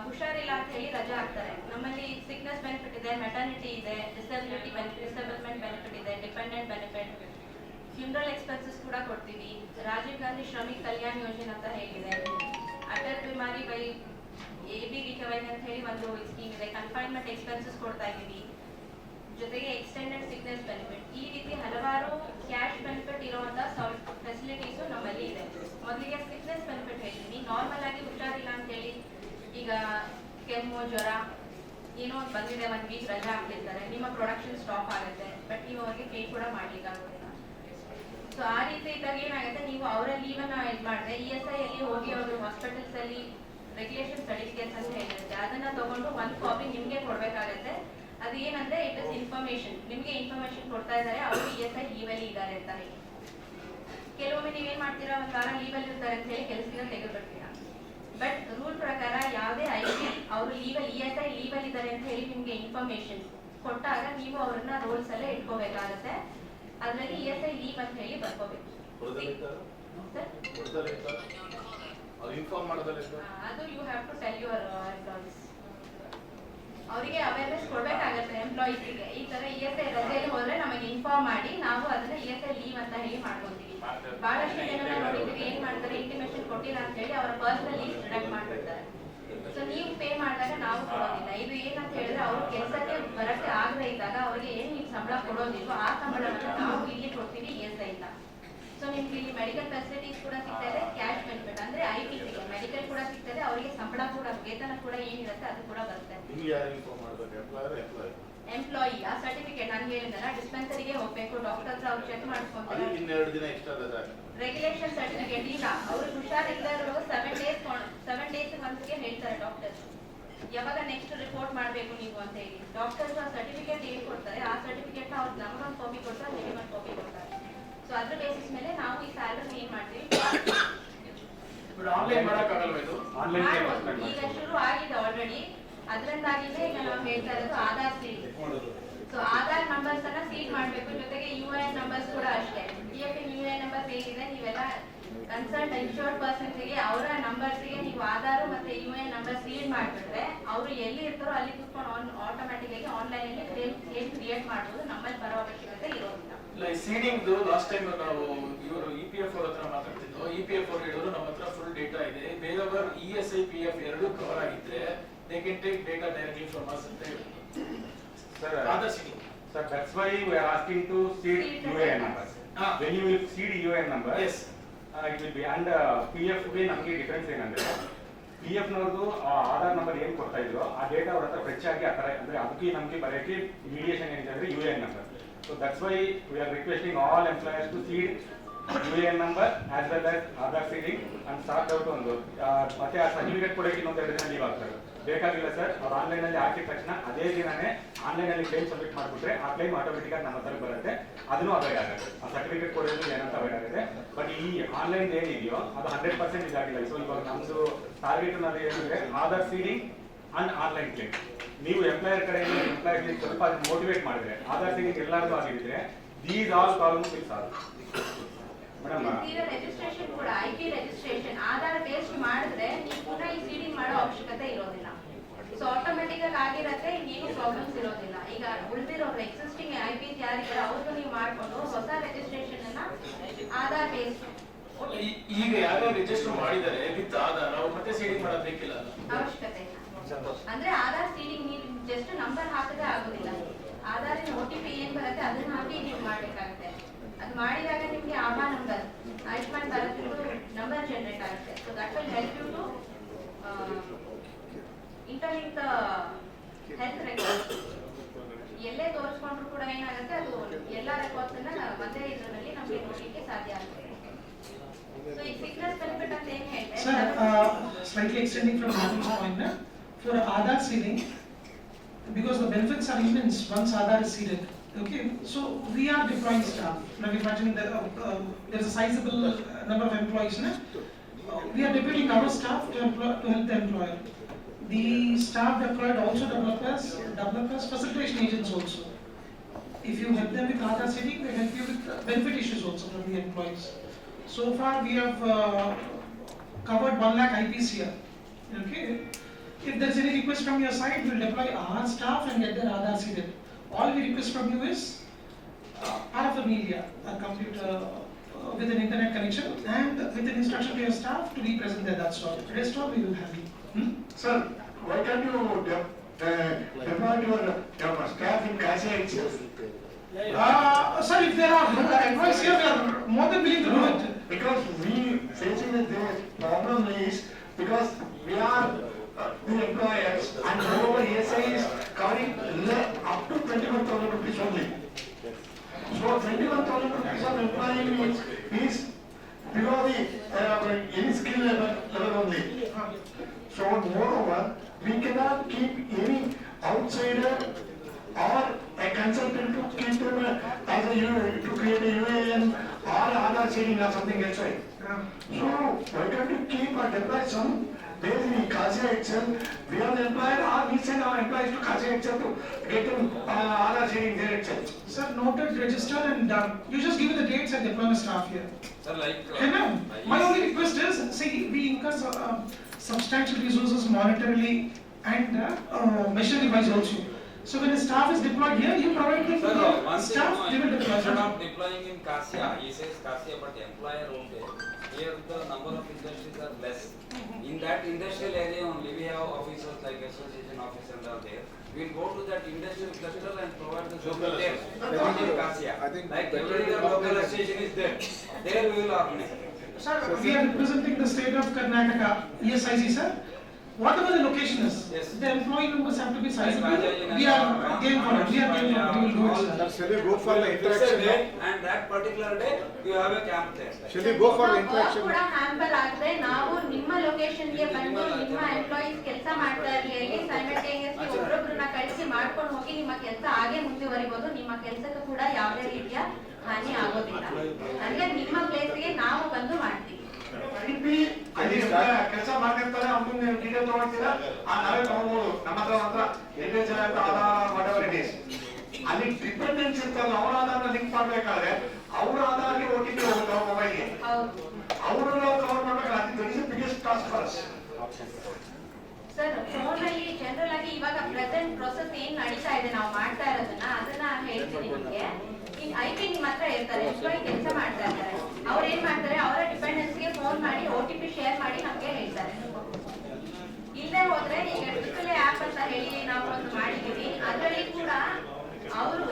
ಹುಷಾರಿಲ್ಲ ಅಂತ ಹೇಳಿ ರಜಾ ಹಾಕ್ತಾರೆ. ನಮ್ಮಲ್ಲಿ ಸಿಕ್ನೆಸ್ ಬೆನಿಫಿಟ್ ಇದೆ, ಮೆಟರ್ನಿಟಿ ಇದೆ, ಡಿಸೇಬಲ್ಮೆಂಟ್ ಬೆನಿಫಿಟ್ ಇದೆ, ಡಿಪೆಂಡೆಂಟ್ ಬೆನಿಫಿಟ್, ಫ್ಯೂನರಲ್ ಎಕ್ಸ್ಪೆನ್ಸಸ್ ಕೂಡ ಕೊಡ್ತೀವಿ. ರಾಜೀವ್ ಗಾಂಧಿ ಶ್ರಮಿಕ್ ಕಲ್ಯಾಣ್ ಯೋಜನೆ ಅಂತ ಹೇಗಿದೆ, ಅಟಲ್ ಬಿಮಾರಿ ಬೈ ABVKY ಅಂತ ಹೇಳಿ ಒಂದು ಸ್ಕೀಮ್ ಇದೆ, ಕನ್ಫೈನ್ಮೆಂಟ್ ಎಕ್ಸ್ಪೆನ್ಸಸ್ ಕೊಡ್ತಾ ಇದ್ದೀವಿ, ಜೊತೆಗೆ ಎಕ್ಸ್ಟೆಂಡೆಡ್ ಸಿಕ್ನೆಸ್ ಬೆನಿಫಿಟ್. ಈ ರೀತಿ ಹಲವಾರು ಕ್ಯಾಶ್ ಬೆನಿಫಿಟ್ ಇರುವಂತ ಫೆಸಿಲಿಟೀಸು ನಮ್ಮಲ್ಲಿ ಇದೆ. ಮೊದಲಿಗೆ ಸಿಕ್ನೆಸ್ ಬೆನಿಫಿಟ್ ಹೇಳ್ತೀನಿ. ನಾರ್ಮಲ್ ಆಗಿ ಹುಷಾರಿಲ್ಲ ಅಂತ ಹೇಳಿ ಈಗ ಕೆಮ್ಮು, ಜ್ವರ ಏನೋ ಒಂದು ಬಂದಿದೆ, 1 week ರಜಾ ಹಾಕ್ತಿರ್ತಾರೆ, ನಿಮ್ಮ ಪ್ರೊಡಕ್ಷನ್ ಸ್ಟಾಪ್ ಆಗುತ್ತೆ, ಬಟ್ ನೀವು ಅವ್ರಿಗೆ ಪೇ ಕೂಡ ಮಾಡ್ಲಿಕ್ಕೆ ಆಗೋದಿಲ್ಲ. ಸೊ ಆ ರೀತಿ ಇದ್ದಾಗ ಏನಾಗುತ್ತೆ, ನೀವು ಅವರ ಲೀವನ್ನ ಇದು ಮಾಡಿದ್ರೆ ESI ಅಲ್ಲಿ ಹೋಗಿ ಅವರು ಹಾಸ್ಪಿಟಲ್ಸ್ ಅಲ್ಲಿ ರೆಗ್ಯುಲೇಷನ್ ಸರ್ಟಿಫಿಕೇಟ್ಸ್ ಅಂತ ಹೇಳಿರುತ್ತೆ, ಅದನ್ನ ತಗೊಂಡು 1 ಕಾಪಿ ನಿಮ್ಗೆ ಕೊಡ್ಬೇಕಾಗತ್ತೆ. ಅದು ಏನಂದ್ರೆ ಇಟ್ ಇಸ್ ಇನ್ಫಾರ್ಮೇಶನ್, ನಿಮ್ಗೆ ಇನ್ಫಾರ್ಮೇಶನ್ ಕೊಡ್ತಾ ಇದ್ದಾರೆ ಅವರು ESI ಲೀವಲ್ಲಿ ಇದ್ದಾರೆ ಅಂತ ಹೇಳಿ. ಕೆಲವೊಮ್ಮೆ ನೀವೇನ್ ಮಾಡ್ತೀರಾ, 1 ವಾರ ಲೀವಲ್ಲಿ ಇರ್ತಾರೆ ಅಂತ ಹೇಳಿ ಕೆಲಸದಿಂದ ತೆಗೆದುಬಿಡ್ತೀರಾ. ಬಟ್ ರೂಲ್ ಪ್ರಕಾರ ಯಾವುದೇ IT ಅವರು ESI ಲೀವಲ್ಲಿ ಇದ್ದಾರೆ ಅಂತ ಹೇಳಿ ನಿಮ್ಗೆ ಇನ್ಫಾರ್ಮೇಶನ್ ಕೊಟ್ಟಾಗ ನೀವು ಅವ್ರನ್ನ ರೋಲ್ಸ್ ಅಲ್ಲೇ ಇಟ್ಕೋಬೇಕಾಗತ್ತೆ. ಅದರಲ್ಲಿ ESI ಲೀವ್ ಅಂತ ಹೇಳಿ ಬರ್ಕೋಬೇಕು. ಅದು you have to tell your employees. ಅವರಿಗೆ ಅವೇರ್ನೆಸ್ ಕೊಡ್ಬೇಕಾಗತ್ತೆ ಎಂಪ್ಲಾಯೀಸ್ಗೆ. ಈ ತರ ESI ರಜೆಯಲ್ಲಿ ಹೋದ್ರೆ ನಮಗೆ ಇನ್ಫಾರ್ಮ್ ಮಾಡಿ ನಾವು ಅದನ್ನ ESI ಲೀವ್ ಅಂತ ಹೇಳಿ ಮಾಡ್ಕೊಂತೀವಿ. ಬಹಳಷ್ಟು ಜನ ನೋಡಿದ್ರೆ ಏನ್ ಮಾಡ್ತಾರೆ, ಇಂಟಿಮೇಷನ್ ಕೊಟ್ಟಿಲ್ಲ ಅಂತ ಹೇಳಿ ಅವರ ಪರ್ಸನಲ್ ಲೀವ್ ಡಿಡಕ್ಟ್ ಮಾಡ್ಬಿಡ್ತಾರೆ. ಸೊ ನೀವು ಪೇ ಮಾಡಿದಾಗ ನಾವು ಕೊಡೋದಿಲ್ಲ. ಇದು ಏನಂತ ಹೇಳಿದ್ರೆ ಅವ್ರು ಕೆಲಸಕ್ಕೆ ಬರಕ್ಕೆ ಆಗದೆ ಇದ್ದಾಗ ಅವ್ರಿಗೆ ಏನ್ ನೀವು ಸಂಬಳ ಕೊಡೋದಿಲ್ವೋ ಆ ಸಂಬಳವನ್ನು ನಾವು ಇಲ್ಲಿ ಕೊಡ್ತೀವಿ ESI ಇಂದ. ಸೊ ನಿಮ್ಗೆ ಇಲ್ಲಿ ಮೆಡಿಕಲ್ ಫೆಸಿಲಿಟೀಸ್ ಕೂಡ ಸಿಗ್ತಾ ಇದೆ, ಕ್ಯಾಶ್ ಬೆನಿಫಿಟ್ ಅಂದ್ರೆ IPC ಮೆಡಿಕಲ್ ಕೂಡ ಸಿಗ್ತದೆ, ಅವರಿಗೆ ಸಂಬಳ ಕೂಡ ವೇತನ ಕೂಡ ಏನಿರುತ್ತೆ ಅದು ಕೂಡ ಬರುತ್ತೆ. ಎಂಪ್ಲಾಯಿ ಆ ಸರ್ಟಿಫಿಕೇಟ್ ನಾನು ಹೇಳಿದ್ನಲ್ಲ, ಡಿಸ್ಪೆನ್ಸರಿಗೆ ಹೋಗ್ಬೇಕು, ಡಾಕ್ಟರ್ ಹತ್ರ ಅವ್ರು ಚೆಕ್ ಮಾಡಿಸ್ಕೊಂತಾರೆ. ರೆಗ್ಯುಲೇಷನ್ ಸರ್ಟಿಫಿಕೇಟ್ ಈಗ ಅವ್ರಿಗೆ ಹುಷಾರಿಲ್ಲದೆ ಇರೋರು 7 days ಒಂದ್ಗೆ ಹೇಳ್ತಾರೆ ಡಾಕ್ಟರ್ಸ್, ಯಾವಾಗ ನೆಕ್ಸ್ಟ್ ರಿಪೋರ್ಟ್ ಮಾಡಬೇಕು ನೀವು ಅಂತ ಹೇಳಿ. ಡಾಕ್ಟರ್ಸ್ ಆ ಸರ್ಟಿಫಿಕೇಟ್ ಏನ್ ಕೊಡ್ತಾರೆ, ಆ ಸರ್ಟಿಫಿಕೇಟ್ ನ ಅವ್ರು ನಮಗೊಂದು ಕಾಪಿ ಕೊಡ್ತಾರೆ, ನಿಮಗೊಂದು ಕಾಪಿ ಕೊಡ್ತಾರೆ. ಸೊ ಅದ್ರ ಬೇಸಿಸ್ ಮೇಲೆ ನಾವು ಈ ಸ್ಯಾಲರಿ ಏನ್ ಮಾಡ್ತೀವಿ, ಆನ್ಲೈನ್ ಮಾಡಕ್ಕಾಗಲ್ವಾ ಇದು? ಈಗ ಶುರು ಆಗಿದೆ ಆಲ್ರೆಡಿ. ಅದರಿಂದಾಗಿದೆ ಈಗ ನಾವು ಹೇಳ್ತಾ ಇರೋದು Aadhaar seed. So Aadhaar numbers ಅನ್ನ ಸೀಡ್ ಮಾಡ್ಬೇಕು, ಜೊತೆಗೆ UIN ನಂಬರ್ಸ್ ಕೂಡ ಅಷ್ಟೇ. PFN UIN ನಂಬರ್ಸ್ ಏನಿದೆ ನೀವೆಲ್ಲ ಕನ್ಸರ್ನ್ ಇನ್ಶೂರ್ಡ್ ಪರ್ಸನ್ಸ್ಗೆ ಅವರ ನಂಬರ್ಸ್ಗೆ ನೀವು ಆಧಾರ್ ಮತ್ತೆ UIN ನಂಬರ್ ಸೀಡ್ ಮಾಡಿಬಿಟ್ರೆ ಅವರು ಎಲ್ಲಿ ಇರ್ತಾರೋ ಅಲ್ಲಿ ಕೂತ್ಕೊಂಡು ಆಟೋಮ್ಯಾಟಿಕ್ ಆಗಿ ಆನ್ಲೈನ್ ಅಲ್ಲಿ ಕ್ಲೇಮ್ ಕ್ರಿಯೇಟ್ ಮಾಡಬಹುದು. ನಮ್ಮಲ್ಲಿ ಬರೋ ಅವಶ್ಯಕತೆ ಇರೋದಿಲ್ಲ. ಇಲ್ಲ, ಈ ಸೀಡಿಂಗ್ ಲಾಸ್ಟ್ ಟೈಮ್ ನಾವು ಇವರು EPF ಅವ್ರ ಹತ್ರ ಮಾತಾಡ್ತಿದ್ದು, EPF ಅವ್ರು ಹೇಳಿದ್ರು ನಮ್ಮ ಹತ್ರ ಫುಲ್ ಡೇಟಾ ಇದೆ, ಬೇರೆಯವರು ESI PF ಎರಡೂ ಕವರ್ ಆಗಿದ್ರೆ they can take data directly from us ಅಂತ ಹೇಳಿದ್ರು. Sir, Other seeding. sir, that's why we are asking to seed UAN numbers. When you will seed UAN number, Yes. It will be and PF ಗೆ ನಮಗೆ difference ಏನಂದ್ರೆ PF ನವರದು Aadhaar number ಏನು ಕೊಡ್ತಾ ಇದ್ರು ಆ data ಅವ್ರ ಹತ್ರ ಫ್ರೆಶ್ ಆಗಿ ಆ ತರ ಅಂದ್ರೆ ಅದಕ್ಕೆ ನಮಗೆ ಬರೆಯಕ್ಕೆ ಮೀಡಿಯೇಷನ್ ಏನಿದೆ ಅಂದ್ರೆ UAN number. So that's why we are requesting all employers to seed UAN number as well as Aadhaar seeding and start out ಒಂದು ಮತ್ತೆ ಆ ಸರ್ಟಿಫಿಕೇಟ್ ಕೊಡಕ್ಕೆ ಇನ್ನೊಂದು 2 ದಿನ ಲೀವ್ ಆಗ್ತಾರೆ. ಬೇಕಾಗಿಲ್ಲ ಸರ್, ಅವ್ರು ಆನ್ಲೈನ್ ಅಲ್ಲಿ ಹಾಕಿದ ತಕ್ಷಣ ಅದೇ ದಿನನೇ ಆನ್ಲೈನ್ ಅಲ್ಲಿ ಕ್ಲೈಮ್ ಸಬ್ಮಿಟ್ ಮಾಡ್ಬಿಟ್ರೆ ಆ ಕ್ಲೈಮ್ ಆಟೋಮೆಟಿಕ್ ಆಗಿ ನಮ್ಮ ಹತ್ರ ಬರುತ್ತೆ, ಅದನ್ನು ಅವಾಯ್ಡ್ ಆಗುತ್ತೆ. ಆ ಸರ್ಟಿಫಿಕೇಟ್ ಕೊಡೋದು ಏನಂತ ಅವಾಯ್ಡ್ ಆಗುತ್ತೆ. ಬಟ್ ಈ ಆನ್ಲೈನ್ ಏನಿದೆಯೋ ಅದು 100% ಇದಾಗಿಲ್ಲ. ಸೊ ಇವಾಗ ನಮ್ದು ಟಾರ್ಗೆಟ್ ನಲ್ಲಿ ಏನಂದ್ರೆ Aadhaar seeding and online claim. ನೀವು ಎಂಪ್ಲಾಯರ್ ಕಡೆಯಿಂದ ಎಂಪ್ಲಾಯ್ ಸ್ವಲ್ಪ ಮೋಟಿವೇಟ್ ಮಾಡಿದ್ರೆ ಆಧಾರ್ ಸೀಡಿಂಗ್ ಎಲ್ಲರಿಗೂ ಆಗಿದ್ರೆ these all problems will solve. Registration ಕೂಡ IP ರಿಜಿಸ್ಟ್ರೇಷನ್ ಆಧಾರ್ ಬೇಸ್ಡ್ ಮಾಡಿದ್ರೆ ನೀವು ಪುನಃ ಈ ಸೀಡಿಂಗ್ ಮಾಡೋ ಅವಶ್ಯಕತೆ ಇರೋದಿಲ್ಲ. ಸೊ ಆಟೋಮೆಟಿಕ್ ಆಗಿರತ್ತೆ, ಏನು ಪ್ರಾಬ್ಲಮ್ಸ್ ಇರೋದಿಲ್ಲ. ಈಗ ಉಳಿದಿರೋರು ಎಕ್ಸಿಸ್ಟಿಂಗ್ IPs ಯಾರಿದ್ದಾರೆ ಅವ್ರಿಗೂ ನೀವು ಮಾಡ್ಕೊಂಡು ಹೊಸ ರಿಜಿಸ್ಟ್ರೇಷನ್ ಅನ್ನ ಆಧಾರ್ ಬೇಸ್ಡ್ ಈಗ ಯಾರೋ ರಿಜಿಸ್ಟರ್ ಮಾಡಿದ್ದಾರೆ ವಿತ್ ಆಧಾರ್ ಅವ್ರು ಮತ್ತೆ ಸೀಡಿಂಗ್ ಮಾಡೋದು ಬೇಕಿಲ್ಲ ಅವಶ್ಯಕತೆ ಇಲ್ಲ. ಅಂದ್ರೆ ಆಧಾರ್ ಸೀಡಿಂಗ್ ನೀವು ಜಸ್ಟ್ ನಂಬರ್ ಹಾಕಿದ್ರೆ ಆಗೋದಿಲ್ಲ. ಆಧಾರಿನ OTP ಏನ್ ಬರುತ್ತೆ ಅದನ್ನ ಹಾಕಿ ನೀವು ಮಾಡ್ಬೇಕಾಗುತ್ತೆ. ಅದು ಮಾಡಿದಾಗ ನಿಮ್ಗೆ ಆಭಾ number Ayushman Bharat number generate ಆಗುತ್ತೆ. So that will help you to interlink the health records. ಎಲ್ಲೇ ತೋರಿಸ್ಕೊಂಡ್ರು ಕೂಡ ಏನಾಗುತ್ತೆ, ಅದು ಎಲ್ಲ ರೆಕಾರ್ಡ್ಸ್ ಅನ್ನ ಒಂದೇ ಇದರಲ್ಲಿ ನಮಗೆ ನೋಡ್ಲಿಕ್ಕೆ ಸಾಧ್ಯ ಆಗುತ್ತೆ. ಸೊ ಈ ಸಿಕ್ನೆಸ್ ಬೆನಿಫಿಟ್ ಅಂತ ಏನ್ ಹೇಳ್ತಾರೆ Sir, slightly extending from Madam's point, for Aadhaar seeding, because the benefits are immense once Aadhaar is seeded. Okay, so we are deploying staff. Now imagine that there is a sizable number of employees. We are deploying our staff to help the employer. The staff deployed also developers, facilitation agents also. If you help them with Aadhaar seeding, they help you with benefit issues also from the employees. So far we have covered 1 lakh IPs here. Okay. If there is any request from your side, we will deploy our staff and get their Aadhaar seeded. All we request from you is paraphernalia, a computer with an internet connection and with an instruction to your staff to be present there. That's all. Rest all we will have you. Sir, why can't you deploy your staff in Kasia itself? Sir, if there are employees here, we are more than willing to do it. Because we facing the problem is because we are the employers and moreover ESI is covering up to 21,000 rupees only. So 21,000 rupees of employee is below the any skill level only. So moreover, we cannot keep any outsider or a consultant to keep them as to create a UAN or Aadhaar seeding or something else. So why can't you keep or deploy some based in Kasia itself? We are the employer or we send our employees to Kasia itself to get them Aadhaar seeding there itself. Sir, noted, register and done. You just give me the dates and deploy my staff here. Sir, like My only request is, see, we incur substantial resources monetarily and machinery wise also. So when the staff is deployed here, you provide them Sir, the one staff, they will deploy. instead of deploying in Kasia, he says Kasia, but the employer okay. Here the number of industries are less. In that industrial area only, we have officers like association officers are there. We'll go to that industrial cluster and provide the local there. Not in Kasia. Like every local association is there. There we will organize. Sir, we are representing the state of Karnataka, ESIC, sir. Whatever the location is, Yes. the employee numbers have to be sizable. Like We are game for it, we are game for it, we will do it, sir. Shall we go for the Fix a interaction now? date and that particular day you have a camp there. Shall we go for the work interaction? ಕೂಡ hamper ಆದ್ರೆ ನಾವು ನಿಮ್ಮ ಲೊಕೇಶನ್ಗೆ ಬಂದು ನಿಮ್ಮ employees ಕೆಲಸ ಮಾಡ್ತಾ ಇರಲಿ, ಅಲ್ಲಿ ಸೈಮಲ್ಟೇನಿಯಸ್ಲಿ ಒಬ್ಬೊಬ್ಬರನ್ನ ಕಳಿಸಿ ಮಾಡ್ಕೊಂಡು ಹೋಗಿ ನಿಮ್ಮ ಕೆಲಸ ಹಾಗೆ ಮುಂದುವರಿಬಹುದು. ನಿಮ್ಮ ಕೆಲಸಕ್ಕೂ ಕೂಡ ಯಾವುದೇ ರೀತಿಯ ಹಾನಿ ಆಗೋದಿಲ್ಲ. ಅಂದ್ರೆ ನಿಮ್ಮ ಪ್ಲೇಸ್ಗೆ ನಾವು ಬಂದು ಮಾಡ್ತೀವಿ. ಅಲ್ಲಿ ಕೆಲಸ ಮಾಡ್ತಿರ್ತಾರೆ, ಅವ್ನ ಡೀಟೇಲ್ ತಗೊಳ್ತೀರಾ, ನಾವೇ ತಗೊಳ್ಬೋದು. ನಮ್ಮ ಹತ್ರ details Aadhaar what ever it is. ಅಲ್ಲಿ ಡಿಪೆಂಡೆನ್ಸ್ ಇರ್ತಾರಲ್ಲ, ಅವ್ರ ಆಧಾರ್ನ ಲಿಂಕ್ ಮಾಡ್ಬೇಕಾದ್ರೆ ಅವ್ರ ಆಧಾರ್ಗೆ OTP ಹೋಗುತ್ತೆ ಅವ್ರ ಮೊಬೈಲ್ಗೆ. ಹೌದು ಅವರು ನಾವು ಕವರ್ ಮಾಡ್ಬೇಕಾದ್ರೆ that is the biggest task for us. Sir, phone ಅಲ್ಲಿ ಜನರಲ್ ಆಗಿ ಇವಾಗ ಪ್ರೆಸೆಂಟ್ ಪ್ರೊಸೆಸ್ ಏನ್ ನಡೀತಾ ಇದೆ ನಾವು ಮಾಡ್ತಾ ಇರೋದನ್ನ ಅದನ್ನ ಹೇಳ್ತೀನಿ ನಿಮ್ಗೆ. ಈಗ IP ನಿಮ್ಮ ಹತ್ರ ಇರ್ತಾರೆ, ಎಂಪ್ಲಾಯ್ ಕೆಲಸ ಮಾಡ್ತಾ ಇರ್ತಾರೆ, ಅವ್ರು ಏನ್ ಮಾಡ್ತಾರೆ, ಅವರ ಡಿಪೆಂಡೆನ್ಸ್ಗೆ ಫೋನ್ ಮಾಡಿ OTP ಶೇರ್ ಮಾಡಿ ನಮ್ಗೆ ಹೇಳ್ತಾರೆ. ಇಲ್ಲದೆ ಹೋದ್ರೆ ಈಗ ಡಿಸ್ಪ್ಲೇ ಆಪ್ ಅಂತ ಹೇಳಿ ನಾವು ಒಂದು ಮಾಡಿದೀವಿ, ಅದರಲ್ಲಿ ಕೂಡ ಅವರು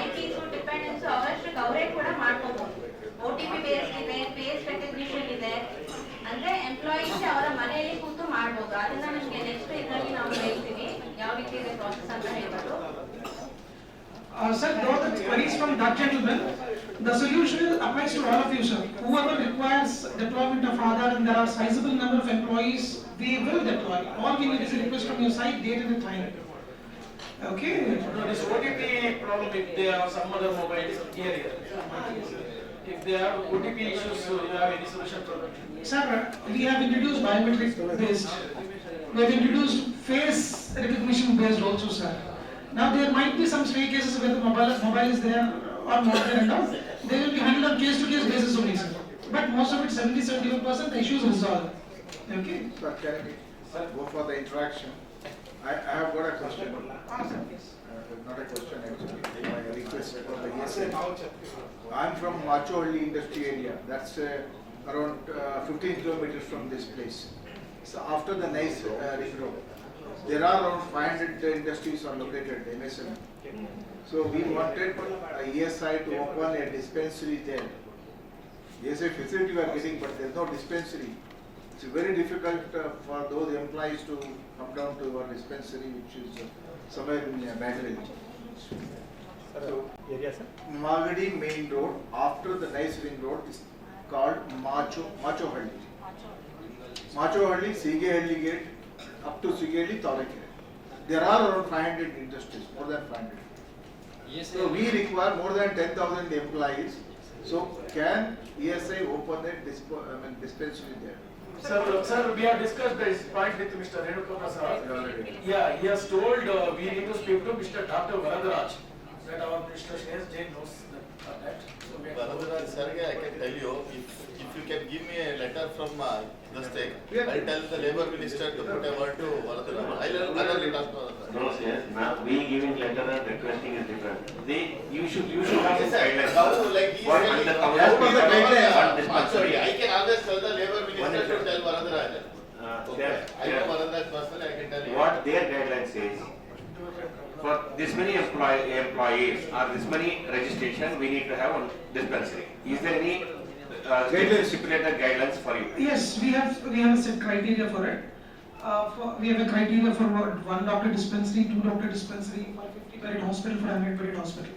IPs ಡಿಪೆಂಡೆನ್ಸ್ ಅವರಷ್ಟಕ್ಕೆ ಅವರೇ ಕೂಡ ಮಾಡ್ಕೋಬಹುದು. OTP ಬೇಸ್ಡ್ ಇದೆ, ಫೇಸ್ ರೆಕಗ್ನಿಷನ್ ಇದೆ, ಅಂದ್ರೆ ಎಂಪ್ಲಾಯೀಸ್ ಅವರ ಮನೆಯಲ್ಲಿ ಕೂತು ಮಾಡ್ಬೋದು. ಅದನ್ನ ನಿಮ್ಗೆ ನೆಕ್ಸ್ಟ್ ಇದರಲ್ಲಿ ನಾವು ಹೇಳ್ತೀವಿ ಯಾವ ರೀತಿ ಇದೆ ಪ್ರಾಸೆಸ್ ಅಂತ ಹೇಳ್ಬೋದು. Sir, though the queries from that gentleman, the solution applies to all of you, sir. Whoever requires deployment of Aadhaar and there are sizable number of employees, we will deploy. All we need is a request from your side, date and a time. Okay? No, this OTP problem, if they have some other mobiles here. If they have OTP issues, so you have any solution for that? Sir, we have introduced biometric based. We have introduced face recognition based also, sir. Now there might be some stray cases where the mobile is there or not there and all. They will be handled on case to case basis only, sir. but most of it, 70-75%, the issue is resolved. Okay? Sir, can we go for the interaction? I have got a question. Not a question actually, my request for the ESA. I'm from Machohalli industry area, that's around 15 kilometers from this place. So after the nice ring road, there are around 500 industries are located, MSM. So we wanted ESI to open a dispensary there. ESI facility we are getting, but there is no dispensary. It's very difficult for those employees to come down to our dispensary, which is somewhere in Bangalore. So, Area, sir? Magadi main road, after the nice ring road, is called Machohalli. Machohalli, Sigehalli gate, up to Sigehalli, Talakere. There are around 500 industries, more than 500. So we require more than 10,000 employees. So can ESI open a dispensary there? Sir, we have discussed this point with Mr. Renuka Prasad. Yeah, he has told we need to speak to Mr. Dr. Varadaraj, that our Mr. S. J knows that. So we have Varadaraj sir, I can tell you, if you can give me a letter from the state, I'll tell the labor minister to put a word to Varadaraj. I'll talk to Varadaraj. No, yes, now we giving letter and requesting is different. You should have some guidelines. Now, like he What said, under As per the guidelines. on dispensary. I can always tell the labor minister to tell Varadaraj. There- I know Varadaraj personally, I can tell you. What their guideline says, for this many employees or this many registration, we need to have one dispensary. Is there any stipulated guidelines for you? Yes, we have a set criteria for it. We have a criteria for one doctor dispensary, two doctor dispensary, for 50-bedded hospital, for 100-bedded hospital.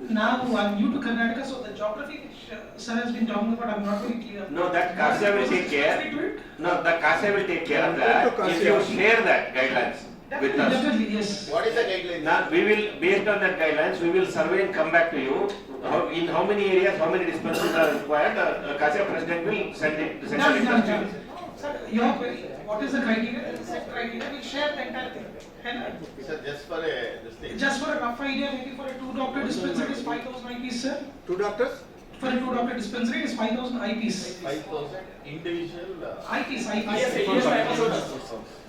Now I'm new to Karnataka, so the geography which sir has been talking about, I'm not very clear. No, that Kasya will take care. No, the Kasya will take care of that. If you share that guidelines with us. Definitely, yes. What is the guideline? Now, we will, based on that guidelines, we will survey and come back to you. In how many areas, how many dispensaries are required, Kasya president will send it to you. Sir, your query, what is the criteria? The set criteria, we share the entire thing. And Sir, just for this thing. just for a rough idea, maybe for a 2-doctor dispensary is 5,000 IPs, sir. 2 doctors? For a 2-doctor dispensary is 5,000 IPs. 5,000 individual. IPs.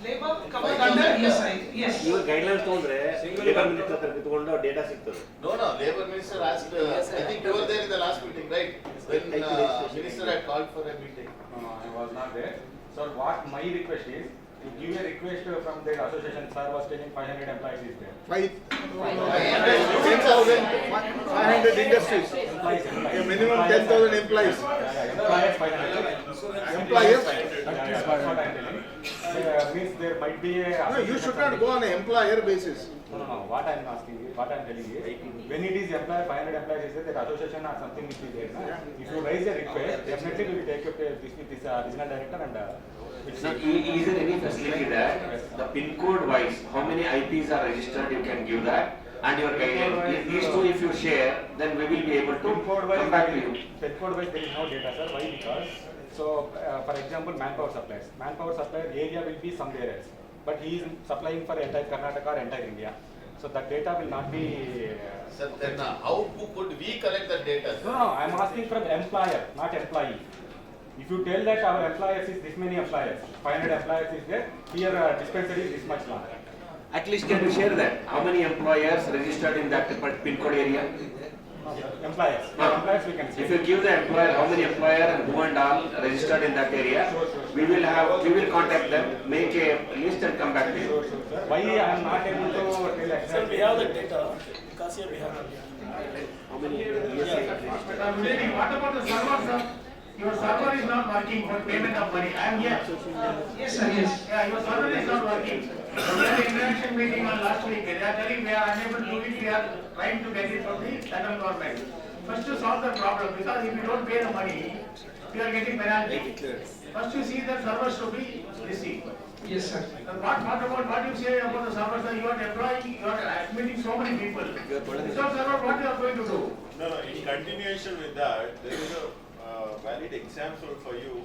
Labor covered Five under thousand. ESI, yes. Your guidelines ತೊಗೊಂಡ್ರೆ labour minister ಹತ್ರ ಕಿತ್ಕೊಂಡು data ಸಿಗ್ತದೆ. No, labor minister asked, I think you were there in the last meeting, right? When minister had called for a meeting. I was not there. So what my request is, to give a request from their association, sir was telling 500 employees is there. 500 industries. A minimum 10,000 employees. Employees 500. Employers? That is what I'm telling. Means there might be a. No, you should not go on an employer basis. No. What I'm asking is, what I'm telling is, when it is employer, 500 employees is there, that association or something which is there. Na? If you raise a request, definitely we will take up this with this regional director and. So, is there any facility that the pin code wise, how many IPs are registered, you can give that, and your guidelines. These two, if you share, then we will be able to come back to you. Pin code wise, there is no data, sir. Why? Because, so, for example, manpower supplies. Manpower supply area will be somewhere else, but he is supplying for entire Karnataka or entire India. So that data will not be. Sir, then how could we collect the data? Sir? No, I am asking from employer, not employee. If you tell that our employers is this many employers, 500 employers is there, here dispensary is this much long. At least can you share that? How many employers registered in that pin code area? Employers. Employers we can see. If you give the employer, how many employer and who and all registered in that area, we will contact them, make a list and come back to you. Why I am not able to tell Sir, we exactly? have the data, because here we have the data. How many What about the server, sir? Your server is not working for payment of money. I am here. Yes, sir, yes. Yeah, your server is not working. We had an interaction meeting on last week. They are telling we are unable to do it. We are trying to get it from the central government. First to solve the problem, because if you don't pay the money, you are getting penalty. First you see that servers should be received. Yes, sir. What you say about the servers? You are employing, you are admitting so many people. Without server, what you are going to do? No, in continuation with that, there is a valid example for you.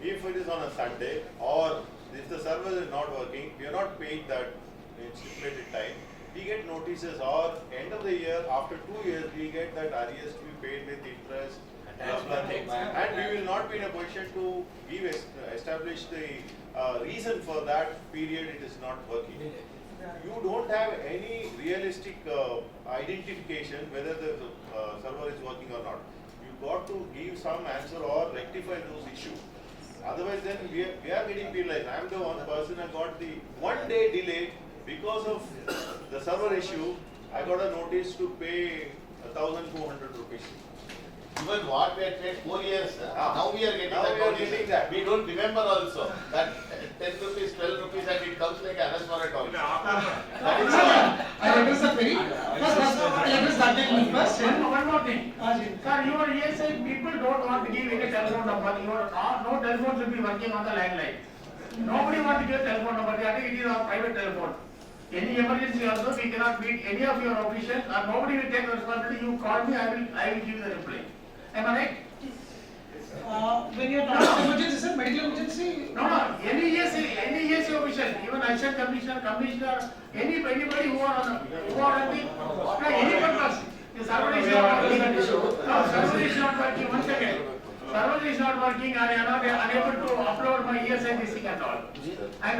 If it is on a Sunday or if the server is not working, we are not paid that in stipulated time, we get notices, or end of the year, after 2 years, we get that RES to be paid with interest nothing. And we will not be in a position to establish the reason for that period it is not working. You don't have any realistic identification whether the server is working or not. You got to give some answer or rectify those issues. Otherwise then we are getting penalized. I am the one person who got the 1 day delay because of the server issue. I got a notice to pay 1,400 rupees. Even what we had paid 4 years, now we are getting Now that we are notice. getting that. We don't remember also that 10 rupees, 12 rupees and it comes like arrest for a toll. That is I address the query. First, I address that thing first. One more thing. Sir, your ESI people don't want to give any telephone number. No telephone should be working on the landline. Nobody wants to give telephone number. They think it is our private telephone. Any emergency also, we cannot meet any of your officials or nobody will take responsibility. You call me, I will give you the reply. Am I right? When you are talking about emergency, sir, medical emergency. No, any ESI official, even assistant commissioner, anybody who are on the, any purpose. The server is not working. No, server is not working. 1 second. Server is not working. I am not unable to upload my ESI this thing at all. And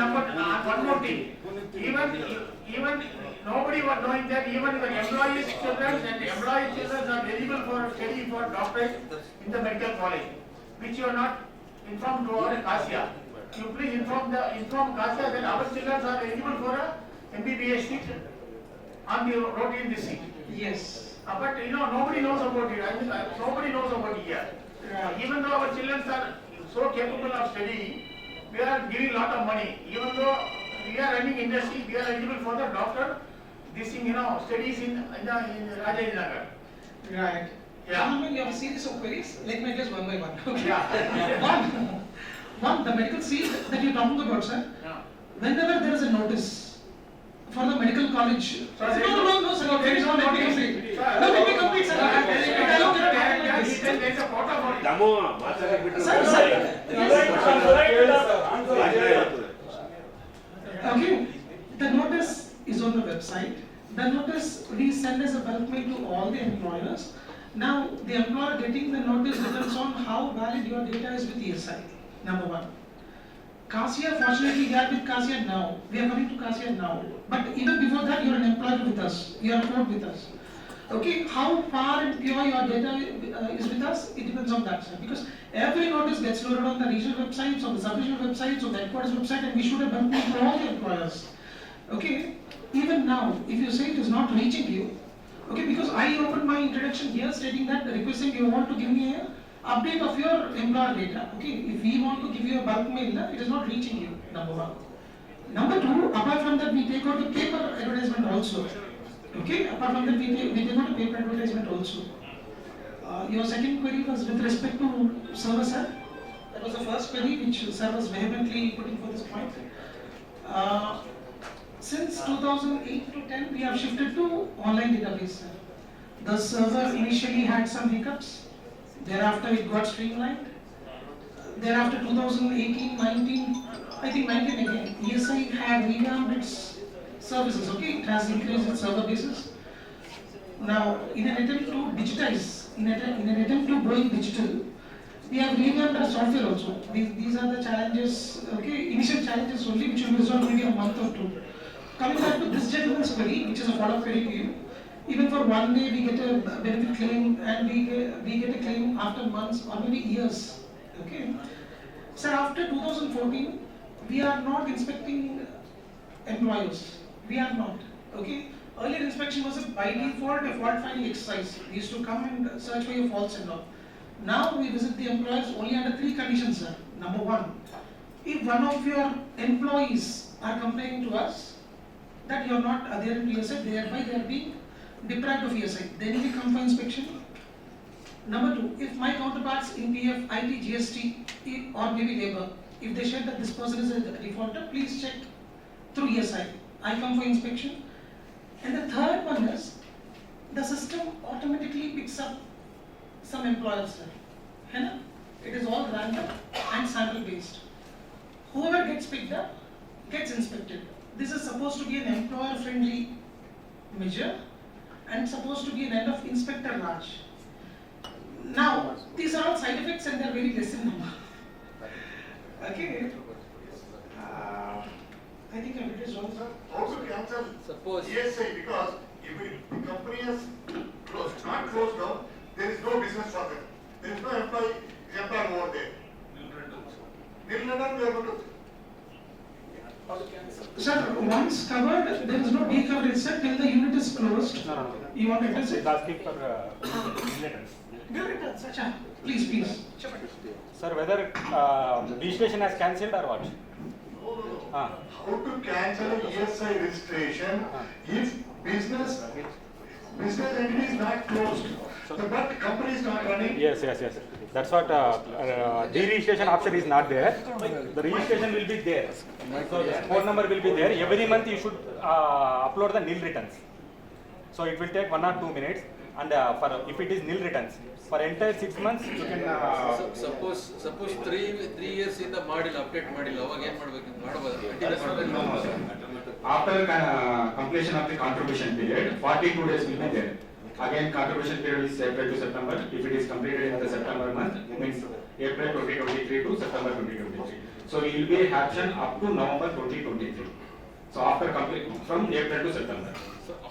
one more thing. Even nobody was knowing that even the employees' children and employees' children are eligible for study for doctorate in the medical college, which you are not informed to our CASIA. You please inform CASIA that our children are eligible for a MBBS seat on the routine this seat. Yes. But nobody knows about it. I mean, nobody knows about it here. Even though our children are so capable of studying, we are giving lot of money. Even though we are running industry, we are eligible for the doctor. This thing, studies in Rajajinagar. Right. Yeah. You have a series of queries. Let me address one by one. Okay. Yeah. One, the medical seat that you're talking about, sir. Yeah. Whenever there is a notice for the medical college. Sir, No, sir. there is no Let me notice. complete. Sir, No, let me complete, sir. There is a photo for it. Damu, ಮಾತಾಡ್ಬಿಟ್ಟು Okay, the notice is on the website. The notice we send as a bulk mail to all the employers. Now, the employer getting the notice depends on how valid your data is with ESI, number one. CASIA, fortunately, we are with CASIA now. We are coming to CASIA now. But even before that, you are an employer with us. You are a code with us. Okay, how far and pure your data is with us, it depends on that, sir. Because every notice gets loaded on the regional websites, on the sub-regional websites, on the headquarters website, and we should have done that for all the employers. Okay, even now, if you say it is not reaching you, okay, because I opened my introduction here stating that requesting you want to give me a update of your employer data. Okay, if we want to give you a bulk mail, it is not reaching you, number one. Number two, apart from that, we take out the paper advertisement also. Okay, apart from that, we take out a paper advertisement also. Your second query was with respect to server, sir. That was the first query which sir was vehemently putting for this point. Since 2008 to 10, we have shifted to online database, sir. The server initially had some hiccups. Thereafter, it got streamlined. Thereafter, 2018, 19, I think 19 again, ESI had revamped its services, okay? It has increased its server bases. Now, in an attempt to digitize, in an attempt to going digital, we have revamped our software also. These are the challenges, okay? Initial challenges only, which will resolve maybe a month or two. Coming back to this gentleman's query, which is a follow-up query to you, even for 1 day we get a benefit claim and we get a claim after months or maybe years, okay? Sir, after 2014, we are not inspecting employers. We are not, okay? Earlier inspection was by default a fault finding exercise. We used to come and search for your faults and all. Now we visit the employers only under 3 conditions, sir. Number one, if one of your employees are complaining to us that you are not adherent to ESI, thereby they are being deprived of ESI, then we come for inspection. Number two, if my counterparts in PF, IT, GST or maybe labor, if they said that this person is a defaulter, please check through ESI. I come for inspection. And the third one is, the system automatically picks up some employers. It is all random and sample based. Whoever gets picked up gets inspected. This is supposed to be an employer friendly measure and supposed to be an end of Inspector Raj. Now, these are all side effects and they are very less in number. Okay. I think I addressed all. How to cancel Suppose ESI, because if the company has closed, not closed down, there is no business for them. There is no employee over there. Nil return we are going to. Sir, once covered, there is no day coverage, sir, till the unit is closed. No. You want to address it? It's asking for returns. Bill returns, acha. Please. Sir, whether registration has cancelled or what? How to cancel ESI registration if business entity is not closed, but the company is not running? Yes. That's what deregistration option is not there. The registration will be there. So the phone number will be there. Every month you should upload the nil returns. So it will take 1 or 2 minutes. And if it is nil returns, for entire 6 months you can. suppose 3 years ಇಂದ ಮಾಡಿಲ್ಲ update ಮಾಡಿಲ್ಲ ಅವಾಗ ಏನು ಮಾಡಬೇಕು ಮಾಡಬಹುದು After completion of the contribution period, 42 days will be there. Again, contribution period is April to September. If it is completed in the September month, it means April 2023 to September 2023. So it will be option up to November 2023. So after from April to September.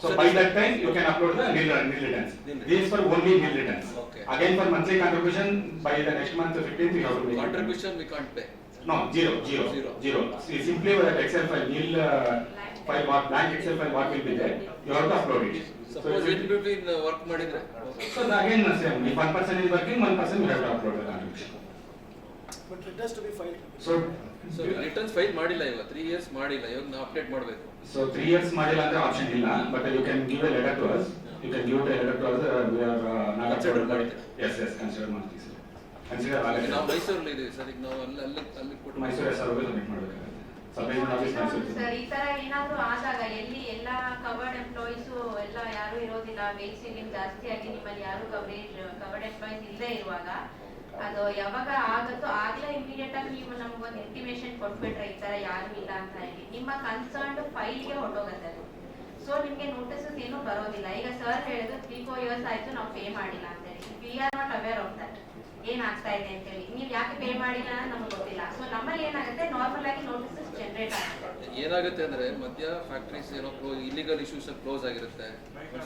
So by that time you can upload the nil returns. This is for only nil returns. Okay. Again for monthly contribution, by the next month 15th you have to make contribution we can't pay. No, zero. See, simply with that Excel file, nil file, what blank Excel file, what will be there, you have to upload it. Suppose in between work ಮಾಡಿದ್ರೆ So again same, if one person is working, one person will have to upload the contribution. But returns to be filed. So returns file ಮಾಡಿಲ್ಲ ಇವಾಗ 3 years ಮಾಡಿಲ್ಲ ಇವಾಗ ನಾವು update ಮಾಡಬೇಕು. So 3 years ಮಾಡಿಲ್ಲ ಅಂದ್ರೆ option ಇಲ್ಲ, but you can give a letter to us. You can give a letter to us. We are not Consider uploaded. Yes, consider ಮಾಡ್ತೀವಿ ಸರ್. Consider ಆಗುತ್ತೆ. ನಾವು ಮೈಸೂರಲ್ಲಿ ಇದೀವಿ ಸರ್, ಈಗ ನಾವು ಅಲ್ಲಿ ಕೊಟ್ಟು ಮೈಸೂರು SRO ಸಬ್ಮಿಟ್ ಮಾಡಬೇಕಾಗುತ್ತೆ. Submit office Mysuru. ಸರ್ ಈ ತರ ಏನಾದ್ರು ಆದಾಗ ಎಲ್ಲಿ ಎಲ್ಲ ಕವರ್ಡ್ ಎಂಪ್ಲಾಯೀಸ್ ಎಲ್ಲ ಯಾರು ಇರೋದಿಲ್ಲ, ವೇಜ್ ಸೀಲಿಂಗ್ ಜಾಸ್ತಿ ಆಗಿ ನಿಮ್ಮಲ್ಲಿ ಯಾರು ಕವರ್ಡ್ ಎಂಪ್ಲಾಯೀಸ್ ಇಲ್ಲದೆ ಇರುವಾಗ ಅದು ಯಾವಾಗ ಆಗುತ್ತೋ ಆಗ್ಲೇ ಇಮಿಡಿಯೇಟ್ ಆಗಿ ನೀವು ನಮ್ಗೊಂದು ಇಂಟಿಮೇಷನ್ ಕೊಟ್ಬಿಟ್ರೆ ಈ ತರ ಯಾರು ಇಲ್ಲ ಅಂತ ಹೇಳಿ ನಿಮ್ಮ ಕನ್ಸರ್ನ್ಡ್ ಫೈಲ್ಗೆ ಹೊರಟೋಗುತ್ತೆ ಅದು. ಸೊ ನಿಮ್ಗೆ ನೋಟಿಸಸ್ ಏನು ಬರೋದಿಲ್ಲ. ಈಗ ಸರ್ ಹೇಳಿದ್ರು 3-4 years ಆಯ್ತು ನಾವು ಪೇ ಮಾಡಿಲ್ಲ ಅಂತ ಹೇಳಿ. We are not aware of that ಏನಾಗ್ತಾ ಇದೆ ಅಂತ ಹೇಳಿ. ನೀವು ಯಾಕೆ ಪೇ ಮಾಡಿಲ್ಲ ಅಂತ ನಮ್ಗೆ ಗೊತ್ತಿಲ್ಲ. ಸೊ ನಮ್ಮಲ್ಲಿ ಏನಾಗುತ್ತೆ, ನಾರ್ಮಲ್ ಆಗಿ ನೋಟಿಸಸ್ ಜನರೇಟ್ ಆಗುತ್ತೆ. ಏನಾಗುತ್ತೆ ಅಂದ್ರೆ ಮಧ್ಯ ಫ್ಯಾಕ್ಟ್ರೀಸ್ ಏನೋ ಇಲ್ಲಿಗಲ್ ಇಶ್ಯೂಸ್ ಕ್ಲೋಸ್ ಆಗಿರುತ್ತೆ,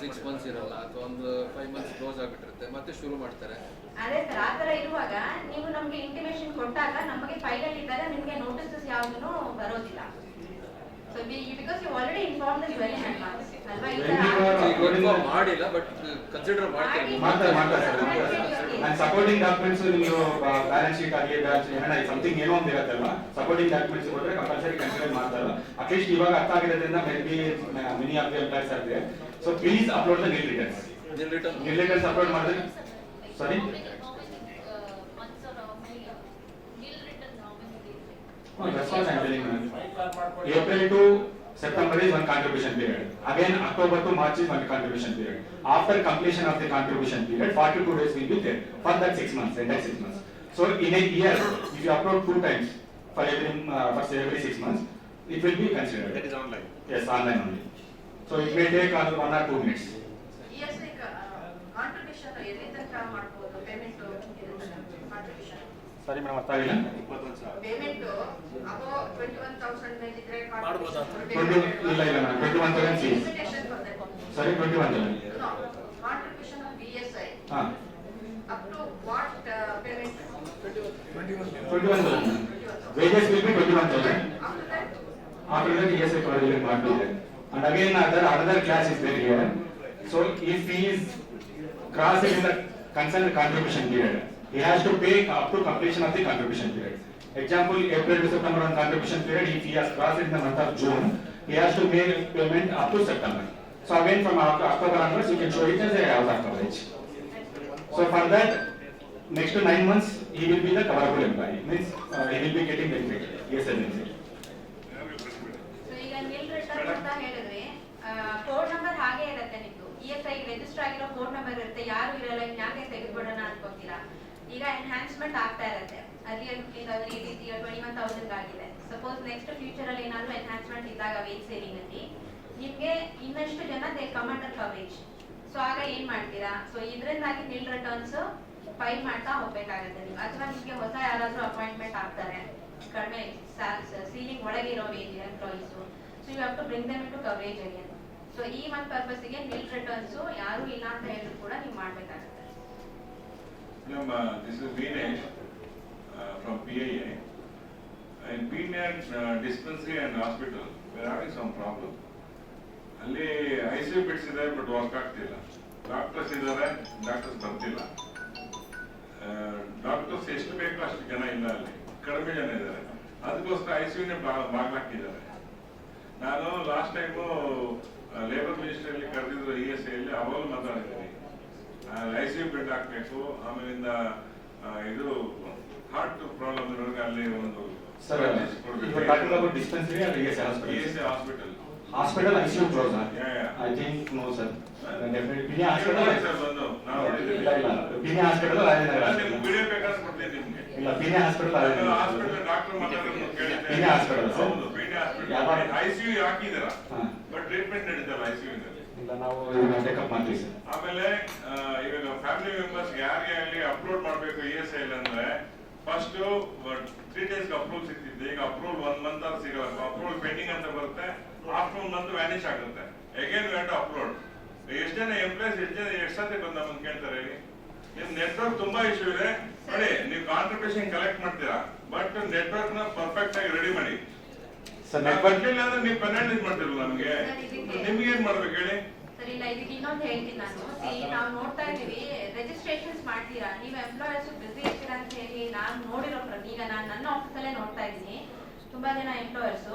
6 months ಇರಲ್ಲ ಅಥವಾ ಒಂದು 5 months ಕ್ಲೋಸ್ ಆಗಿಬಿಟ್ಟಿರುತ್ತೆ, ಮತ್ತೆ ಶುರು ಮಾಡ್ತಾರೆ. ಅದೇ ಸರ್, ಆ ತರ ಇರುವಾಗ ನೀವು ನಮ್ಗೆ ಇಂಟಿಮೇಷನ್ ಕೊಟ್ಟಾಗ ನಮಗೆ ಫೈಲಲ್ಲಿ ಇದ್ದಾಗ ನಿಮ್ಗೆ ನೋಟಿಸಸ್ ಯಾವ್ದು ಬರೋದಿಲ್ಲ. So because you already inform the well in advance ಅಲ್ವಾ? ಈಗ ಮಾಡಿಲ್ಲ ಬಟ್ ಕನ್ಸಿಡರ್ ಮಾಡ್ತಾರೆ. And supporting documents ನೀವು ಬ್ಯಾಲೆನ್ಸ್ ಶೀಟ್ ಆಗಲಿ ಸಮಥಿಂಗ್ ಏನೋ ಒಂದು ಇರುತ್ತಲ್ವಾ, ಸಪೋರ್ಟಿಂಗ್ ಡಾಕ್ಯುಮೆಂಟ್ಸ್ ಕೊಟ್ಟರೆ ಕಂಪಲ್ಸರಿ ಕನ್ಸಿಡರ್ ಮಾಡ್ತಾರೆ. ಅಟ್ಲೀಸ್ಟ್ ಇವಾಗ ಅರ್ಥ ಆಗಿರೋದ್ರಿಂದ maybe many of the employees are there. So please upload the nil returns. Nil returns upload ಮಾಡಿದ್ರೆ sorry that's what I'm telling you. April to September is one contribution period. Again, October to March is one contribution period. After completion of the contribution period, 42 days will be there for that 6 months, and that's 6 months. So in a year, if you upload 2 times for every 6 months, it will be considered. That is online. Yes, online only. So it may take 1 or 2 minutes. Yes, like contribution ಎಲ್ಲಿ ತನಕ ಮಾಡಬಹುದು payment contribution? Sorry madam, ಅರ್ಥ ಆಗಿಲ್ಲ. Payment ಅಬೋ 21,000 ಮೇಲಿದ್ರೆ ಮಾಡಬಹುದಾ? ಇಲ್ಲ madam, 21,000 fees. Sorry, 21,000. No, contribution of BSI. Up to what payment? 21,000. Wages will be 21,000. After that? After that, ESI will not be there. And again, another class is there here. So if he is crossing the concerned contribution period, he has to pay up to completion of the contribution period. Example, April to September on contribution period, if he has crossed in the month of June, he has to make payment up to September. So again, from October onwards, you can show it as a out of coverage. So for that, next to 9 months, he will be the coverable employee. Means he will be getting benefit. Yes, benefit. So ಈಗ ನಿಲ್ return ಅಂತ ಹೇಳಿದ್ರೆ code number ಹಾಗೆ ಇರುತ್ತೆ. ನಿಮ್ದು ESI register ಆಗಿರೋ code number ಇರುತ್ತೆ, ಯಾರು ಇರಲ್ಲ, ಯಾಕೆ ತೆಗೆದುಬಿಡೋಣ ಅನ್ಕೋತೀರಾ. ಈಗ ಎನ್ಹಾನ್ಸ್ಮೆಂಟ್ ಆಗ್ತಾ ಇರುತ್ತೆ, ಅಲ್ಲಿ 21,000 ಆಗಿದೆ. ಸಪೋಸ್ ನೆಕ್ಸ್ಟ್ ಫ್ಯೂಚರ್ ಅಲ್ಲಿ ಏನಾದ್ರು ಎನ್ಹಾನ್ಸ್ಮೆಂಟ್ ಇದ್ದಾಗ ವೇಜ್ ಸೇವಿಂಗ್ ಅಲ್ಲಿ ನಿಮ್ಗೆ ಇನ್ನಷ್ಟು ಜನ they come under coverage. So ಆಗ ಏನ್ ಮಾಡ್ತೀರಾ? ಸೊ ಇದರಿಂದಾಗಿ ನಿಲ್ ರಿಟರ್ನ್ಸ್ ಫೈಲ್ ಮಾಡ್ತಾ ಹೋಗ್ಬೇಕಾಗತ್ತೆ ನೀವು. ಅಥವಾ ನಿಮಗೆ ಹೊಸ ಯಾರಾದರೂ ಅಪಾಯಿಂಟ್ಮೆಂಟ್ ಆಗ್ತಾರೆ ಕಡಿಮೆ ಸೀಲಿಂಗ್ ಒಳಗೆ ಇರೋ wage employees, so you have to bring them to coverage again. So ಈ ಒಂದು ಪರ್ಪಸ್ಗೆ ನಿಲ್ ರಿಟರ್ನ್ಸು ಯಾರು ಇಲ್ಲ ಅಂತ ಹೇಳಿದ್ರು ಕೂಡ ನೀವು ಮಾಡಬೇಕಾಗುತ್ತೆ. This is Vinesh from PIA. In PNAD dispensary and hospital, we are having some problem. ಅಲ್ಲಿ ICU beds ಇದೆ, ಬಟ್ ವರ್ಕ್ ಆಗ್ತಿಲ್ಲ. ಡಾಕ್ಟರ್ಸ್ ಇದ್ದಾರೆ, ಡಾಕ್ಟರ್ಸ್ ಬರ್ತಿಲ್ಲ. ಡಾಕ್ಟರ್ಸ್ ಎಷ್ಟು ಬೇಕೋ ಅಷ್ಟು ಜನ ಇಲ್ಲ, ಅಲ್ಲಿ ಕಡಿಮೆ ಜನ ಇದ್ದಾರೆ. ಅದಕ್ಕೋಸ್ಕರ ICU ಬಾಗ್ಲಾಕಿದ್ದಾರೆ. ನಾನು ಲಾಸ್ಟ್ ಟೈಮು ಲೇಬರ್ ಮಿನಿಸ್ಟ್ರಿಯಲ್ಲಿ ಕರೆದಿದ್ರು ESI ಅಲ್ಲಿ, ಅವಾಗ ಮಾತಾಡಿದ್ದೀನಿ. ICU ಬೆಡ್ ಹಾಕ್ಬೇಕು, ಆಮೇಲಿಂದ ಇದು ಹಾರ್ಟ್ ಪ್ರಾಬ್ಲಮ್ ಇರೋರಿಗೆ ಅಲ್ಲಿ ಒಂದು dispensary or ESI hospital. Hospital ICU close, I think no sir. Definitely PNA hospital PNA hospital video ಬೇಕಾದ್ರೆ ಕೊಡ್ತೀನಿ ನಿಮಗೆ. ಇಲ್ಲ PNA hospital ಹಾಸ್ಪಿಟಲ್ ಡಾಕ್ಟರ್ ಮಾತಾಡೋದು ಕೇಳಿದ್ದೆ. PNA hospital sir. ಹೌದು PNA hospital ICU ಹಾಕಿದ್ದೀರಾ, ಬಟ್ ಟ್ರೀಟ್ಮೆಂಟ್ ನಡೀತಲ್ಲ ICU ಇಂದ. ಇಲ್ಲ ನಾವು ಇದನ್ನ ಟೇಕಪ್ ಮಾಡ್ತೀವಿ ಸರ್. ಆಮೇಲೆ ಇವಾಗ ಫ್ಯಾಮಿಲಿ ಮೆಂಬರ್ಸ್ ಯಾರಿಗೆ ಆಗಲಿ ಅಪ್ಲೋಡ್ ಮಾಡಬೇಕು ESI ಅಂದ್ರೆ ಫಸ್ಟ್ 3 days ಅಪ್ರೂವಲ್ ಸಿಗ್ತಿತ್ತು. ಈಗ ಅಪ್ರೂವಲ್ 1 month ಆದ್ರೂ ಸಿಗಲ್ಲ. ಅಪ್ರೂವಲ್ ಪೆಂಡಿಂಗ್ ಅಂತ ಬರುತ್ತೆ, ಆಫ್ಟರ್ 1 month ವ್ಯಾನಿಶ್ ಆಗುತ್ತೆ. Again we have to upload. ಎಷ್ಟು ಜನ ಎಂಪ್ಲಾಯ್ಸ್ ಎಷ್ಟು ಸತಿ ಬಂದು ನಮ್ಮನ್ನು ಕೇಳ್ತಾರೆ ಹೇಳಿ. ನಿಮ್ ನೆಟ್ವರ್ಕ್ ತುಂಬಾ ಇಶ್ಯೂ ಇದೆ ನೋಡಿ. ನೀವು ಕಾಂಟ್ರಿಬ್ಯೂಷನ್ ಕಲೆಕ್ಟ್ ಮಾಡ್ತೀರಾ, ಬಟ್ ನೆಟ್ವರ್ಕ್ ನ ಪರ್ಫೆಕ್ಟ್ ಆಗಿ ರೆಡಿ ಮಾಡಿ. ಬರ್ಲಿಲ್ಲ ಅಂದ್ರೆ ನೀವು ಪೆನಾಲ್ಟಿ ಮಾಡ್ತಿರಲ್ಲ ನಮ್ಗೆ, ನಿಮ್ಗೆ ಏನ್ ಮಾಡ್ಬೇಕು ಹೇಳಿ. ಸರಿ, ಇಲ್ಲ ಇದಕ್ಕೆ ಇನ್ನೊಂದು ಹೇಳ್ತೀನಿ ನಾನು. ನಾವು ನೋಡ್ತಾ ಇದೀವಿ ರಿಜಿಸ್ಟ್ರೇಷನ್ಸ್ ಮಾಡ್ತೀರಾ, ನೀವು ಎಂಪ್ಲಾಯರ್ಸ್ ಬಿಸಿ ಇರ್ತೀರಾ ಅಂತ ಹೇಳಿ ನಾನು ನೋಡಿರೋ ಈಗ ನಾನು ನನ್ನ ಆಫೀಸಲ್ಲೇ ನೋಡ್ತಾ ಇದ್ದೀನಿ. ತುಂಬಾ ಜನ ಎಂಪ್ಲಾಯರ್ಸ್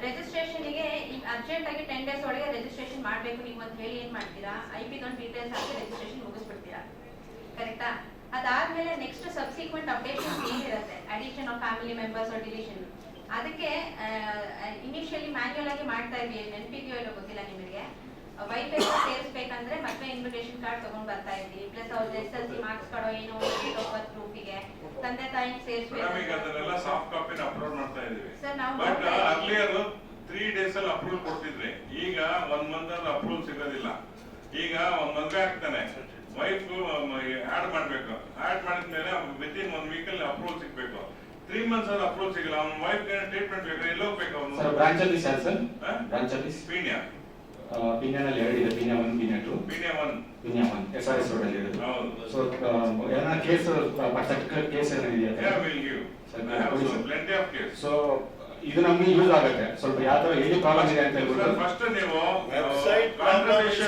ರಿಜಿಸ್ಟ್ರೇಷನ್ಗೆ ಅರ್ಜೆಂಟ್ ಆಗಿ 10 days ಒಳಗೆ ರಿಜಿಸ್ಟ್ರೇಷನ್ ಮಾಡಬೇಕು ನೀವು ಅಂತ ಹೇಳಿ ಏನ್ ಮಾಡ್ತೀರಾ, IP ಒಂದು ಡೀಟೇಲ್ಸ್ ಹಾಕಿ ರಿಜಿಸ್ಟ್ರೇಷನ್ ಮುಗಿಸ್ಬಿಡ್ತೀರಾ, ಕರೆಕ್ಟಾ? ಅದಾದ್ಮೇಲೆ ನೆಕ್ಸ್ಟ್ ಸಬ್ಸಿಕ್ವೆಂಟ್ ಅಪ್ಡೇಷನ್ ಏನಿರುತ್ತೆ, addition of family members are deletion, ಅದಕ್ಕೆ ಇನಿಷಿಯಲಿ ಮ್ಯಾನ್ಯುಯಲ್ ಆಗಿ ಮಾಡ್ತಾ ಇದ್ವಿ. NPPO ಎಲ್ಲ ಗೊತ್ತಿಲ್ಲ ನಿಮಗೆ. ವೈಫ್ ಸೇರಿಸ್ಬೇಕಂದ್ರೆ ಮತ್ತೆ ಇನ್ವಿಟೇಷನ್ ಕಾರ್ಡ್ ತಗೊಂಡ್ ಬರ್ತಾ ಇದ್ವಿ, ಪ್ಲಸ್ ಅವ್ರ SSLC ಮಾರ್ಕ್ಸ್ ಕಾರ್ಡ್ ಏನೋ ಡೇಟ್ ಆಫ್ ಬರ್ತ್ ಪ್ರೂಫಿಗೆ ತಂದೆ ತಾಯಿ ಸೇರಿಸ್ಬೇಕು. ಅದನ್ನೆಲ್ಲ ಸಾಫ್ಟ್ ಕಾಪಿನ ಅಪ್ಲೋಡ್ ಮಾಡ್ತಾ ಇದೀವಿ. ನಾವು ಬಟ್ ಅರ್ಲಿಯರ್ 3 days ಅಲ್ಲಿ ಅಪ್ರೂವಲ್ ಕೊಡ್ತಿದ್ರಿ, ಈಗ 1 month ಅಲ್ಲಿ ಅಪ್ರೂವಲ್ ಸಿಗೋದಿಲ್ಲ. ಈಗ ಒಂದು ಮದುವೆ ಆಗ್ತಾನೆ, ವೈಫ್ ಆಡ್ ಮಾಡ್ಬೇಕು, ಆಡ್ ಮಾಡಿದ್ಮೇಲೆ ವಿತಿನ್ 1 week ಅಲ್ಲಿ ಅಪ್ರೂವಲ್ ಸಿಗ್ಬೇಕು. 3 months ಅಲ್ಲಿ ಅಪ್ರೂವಲ್ ಸಿಗಲ್ಲ, ಅವ್ನ ವೈಫ್ ಟ್ರೀಟ್ಮೆಂಟ್ ಬೇಕು, ಎಲ್ಲಿ ಹೋಗ್ಬೇಕು ಅವನು? ಸರ್ ಬ್ರಾಂಚ್ ಅಲ್ಲಿ ಸರ್ ಬ್ರಾಂಚ್ ಅಲ್ಲಿ ಪೀಣ್ಯ ಪಿನ್ಯಾನಲ್ಲಿ 2 ಇದೆ, PNA 1 PNA 2 PNA 1 SRS road ಅಲ್ಲಿ ಇರೋದು. ಸೊ ಏನೋ ಕೇಸ್ ಪರ್ಟಿಕ್ಯುಲರ್ ಕೇಸ್ ಏನಿದೆಯಾ? ಸೊ ಇದು ನಮ್ಗೆ ಯೂಸ್ ಆಗುತ್ತೆ ಸ್ವಲ್ಪ, ಯಾವ ತರ ಎಲ್ಲಿ ಪ್ರಾಬ್ಲಮ್ ಇದೆ ಅಂತ ಹೇಳ್ಬಿಟ್ಟು. ಫಸ್ಟ್ ನೀವು ವೆಬ್ಸೈಟ್ ಪ್ರಾಬ್ಲಮ್ ಇದೆ,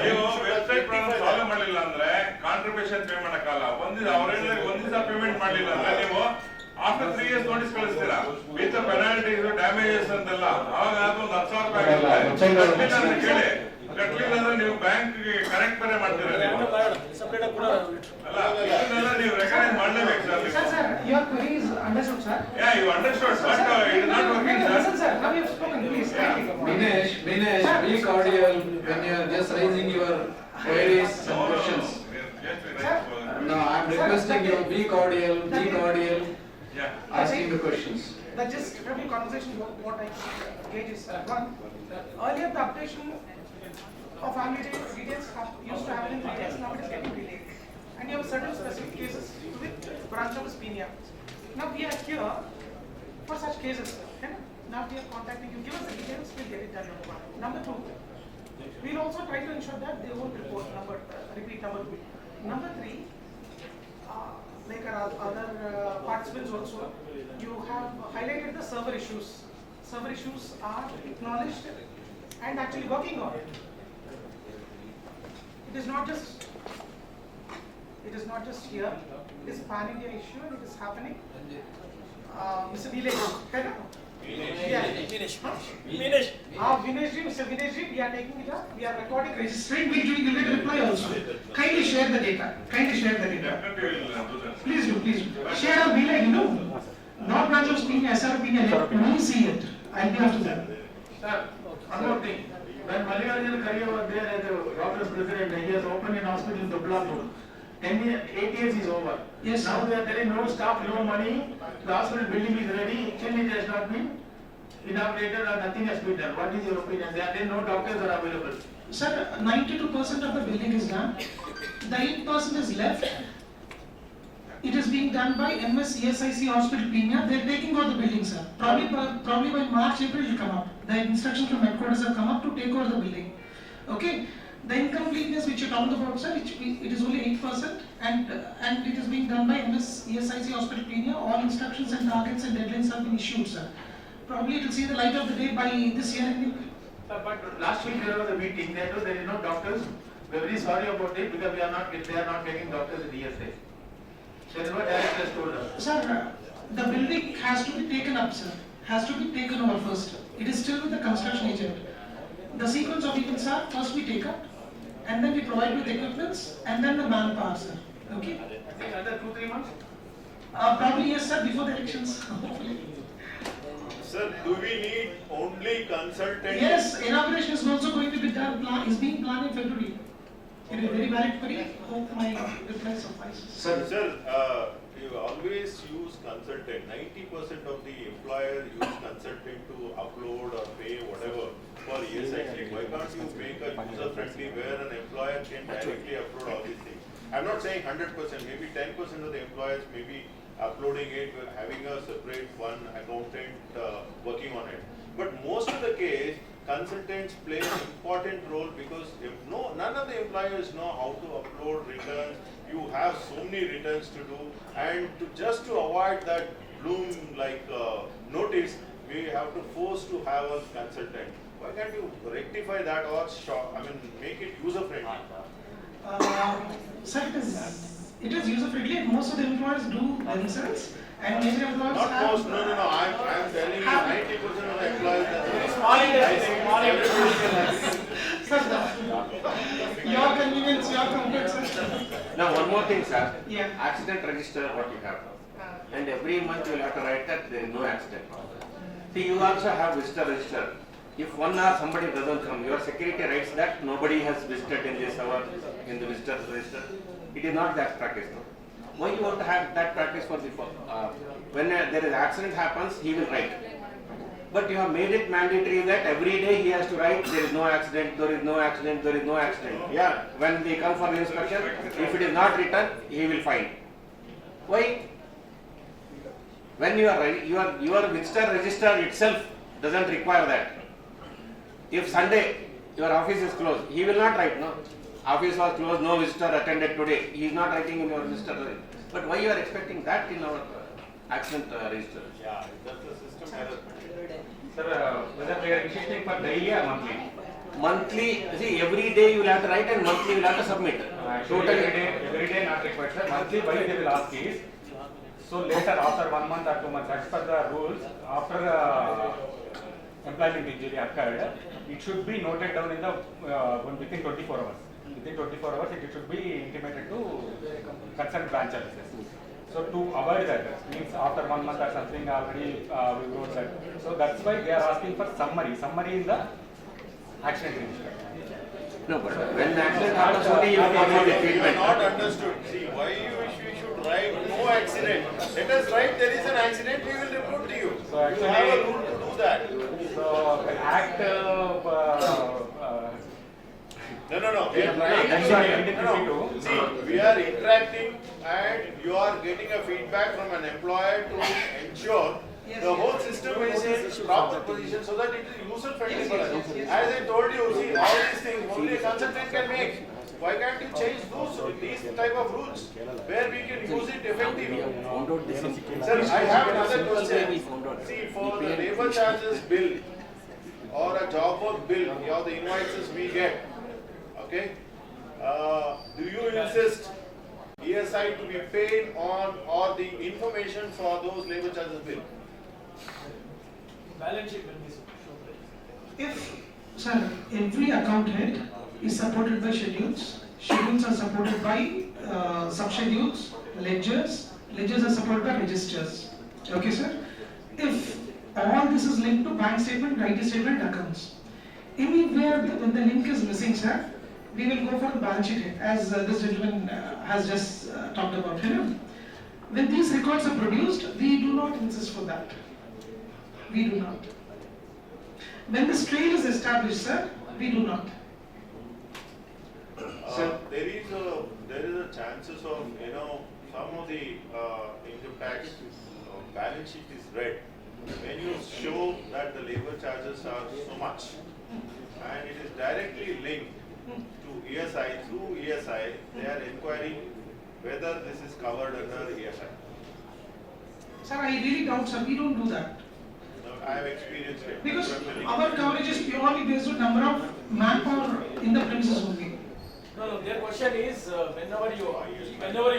ನೀವು ವೆಬ್ಸೈಟ್ ಪ್ರಾಬ್ಲಮ್ ಸಾಲ್ವ್ ಮಾಡಲಿಲ್ಲ ಅಂದ್ರೆ ಕಾಂಟ್ರಿಬ್ಯೂಷನ್ ಪೇ ಮಾಡಕ್ಕಾಗಲ್ಲ. ಒಂದ್ ದಿವಸ ಪೇಮೆಂಟ್ ಮಾಡಲಿಲ್ಲ ಅಂದ್ರೆ ನೀವು ಆಫ್ಟರ್ 3 years ನೋಟಿಸ್ ಕಳಿಸ್ತೀರಾ ವಿತ್ ಪೆನಾಲ್ಟೀಸ್ ಡ್ಯಾಮೇಜಸ್ ಅಂತೆಲ್ಲ. ಅವಾಗ ಅದು 10,000 ರೂಪಾಯಿ ಕೇಳಿ ಕಟ್ಲಿಲ್ಲ ಅಂದ್ರೆ ನೀವು ಬ್ಯಾಂಕ್ ಕರೆಕ್ಟ್ ಬೇರೆ ಮಾಡ್ತೀರಾ ನೀವು. ಅಲ್ಲ ಇದನ್ನೆಲ್ಲ ನೀವು ರೆಕಗ್ನೈಸ್ ಮಾಡಲೇಬೇಕು sir. Sir, your query is understood, sir. Yeah, you understood, but it is not working, sir. Sir, now you have spoken, please. Vinesh, be cordial when you are just raising your queries and questions. No, I am requesting you, be cordial, asking the questions. The gist from your conversation, what I gauge is, one, earlier the updation of family details used to happen in 3 days, now it is getting delayed. And you have certain specific cases with branch office PNA. Now we are here for such cases. Okay? Now we are contacting you, give us the details, we'll get it done. Number 2, we'll also try to ensure that they won't report repeat number 2. Number 3, like our other participants also, you have highlighted the server issues. Server issues are acknowledged and actually working on it. It is not just here, it is pan-India issue and it is happening. Mr. Vinesh, correct? Vinesh, Mr. Vinesh, we are taking it up, we are recording, registering, we will get a reply also. Kindly share the data, Please do. Share our bill, not branch of PNA, SR PNA, let me see it, I'll be after that. Sir, one more thing. When Mallikarjun Khare was there as a doctor's president, he has opened an hospital in Dublapur. 8 years is over. Yes, now there is no staff, no money. The hospital building is ready. Still it has not been inaugurated or nothing has been done. What is your opinion? There no doctors are available. Sir, 92% of the building is done. The 8% is left. It is being done by MS ESIC Hospital Pina. They are taking over the building, sir. Probably by March, April it will come up. The instructions from headquarters have come up to take over the building. Okay. The incompleteness which you talked about, sir, it is only 8%, and it is being done by MS ESIC Hospital Pina. All instructions and targets and deadlines have been issued, sir. Probably it will see the light of the day by this year, I think. But last week there was a meeting. There is no doctors. We are very sorry about it because they are not getting doctors in ESA. That is what directors told us. Sir, the building has to be taken up, sir. Has to be taken over first. It is still with the construction agent. The sequence of events are first we take up, and then we provide with equipments, and then the manpower, sir. Okay? Another 2-3 months? Probably yes, sir, before the elections. Sir, do we need only consultants? Yes, inauguration is also going to be done, is being planned in February. It is very valid for you. Hope my reply suffices. Sir, you always use consultant. 90% of the employer use consultant to upload or pay whatever for ESIC. Why can't you make a user friendly where an employer can directly upload all these things? I'm not saying 100%, maybe 10% of the employers may be uploading it, having a separate one accountant working on it. But most of the case, consultants play an important role because if none of the employers know how to upload returns. You have so many returns to do, and just to avoid that bloom notice, we have to force to have a consultant. Why can't you rectify that or make it user friendly? Sir, it is user friendly, and most of the employers do themselves. And major employers Not have, most, no, I'm telling you 90% of the employers your convenience, your comfort, sir. Now one more thing, sir. Yeah. Accident register what you have. And every month you will have to write that there is no accident. See, you also have visitor register. If 1 hour somebody doesn't come, your security writes that nobody has visited in this hour in the visitor register. It is not that practice. No? Why you want to have that practice for the when there is accident happens, he will write. But you have made it mandatory that every day he has to write there is no accident, there is no accident, there is no accident. Yeah, when they come for the inspection, if it is not written, he will fine. Why? When your visitor register itself doesn't require that. If Sunday your office is closed, he will not write, no. Office was closed, no visitor attended today. He is not writing in your visitor register. But why you are expecting that in our accident register? Yeah, that's the system error. Sir, whether we are registered for daily or monthly? Monthly, see, every day you will have to write and monthly you will have to submit. Totally. Every day not required, sir. Monthly, why they will ask is, so later after 1 month or 2 months, as per the rules, after employment injury occurred, it should be noted down in the within 24 hours. Within 24 hours, it should be intimated to concerned branch offices. So to avoid that, means after 1 month or something already we wrote that. So that's why they are asking for summary. Summary in the accident register. No, but when the accident happens, only you can follow the treatment. Not understood. See, why you wish we should write no accident? Let us write there is an accident, we will report to you. So actually, you have a rule to do that. So the act. No. We are trying to see, we are interacting and you are getting a feedback from an employer to ensure the whole system is in proper position so that it is user friendly for us. As I told you, see, all these things only a consultant can make. Why can't you change these type of rules where we can use it effectively? Sir, I have another question. See, for the labor charges bill or a job work bill, or the invoices we get, okay, do you insist ESI to be paid on or the information for those labor charges bill? Balance sheet will be shown. If, sir, every account head is supported by schedules. Schedules are supported by sub-schedules, ledgers. Ledgers are supported by registers. Okay, sir? If all this is linked to bank statement, IT statement, accounts. Anywhere when the link is missing, sir, we will go for the balance sheet head, as this gentleman has just talked about. When these records are produced, we do not insist for that. We do not. when this trail is established, sir, we do not. There is a chances of, some of the income tax balance sheet is red. When you show that the labor charges are so much and it is directly linked to ESI, through ESI, they are inquiring whether this is covered under ESI. Sir, I really doubt, sir, we don't do that. I have experienced it. Because our coverage is purely based on number of manpower in the premises only. No, their question is, whenever you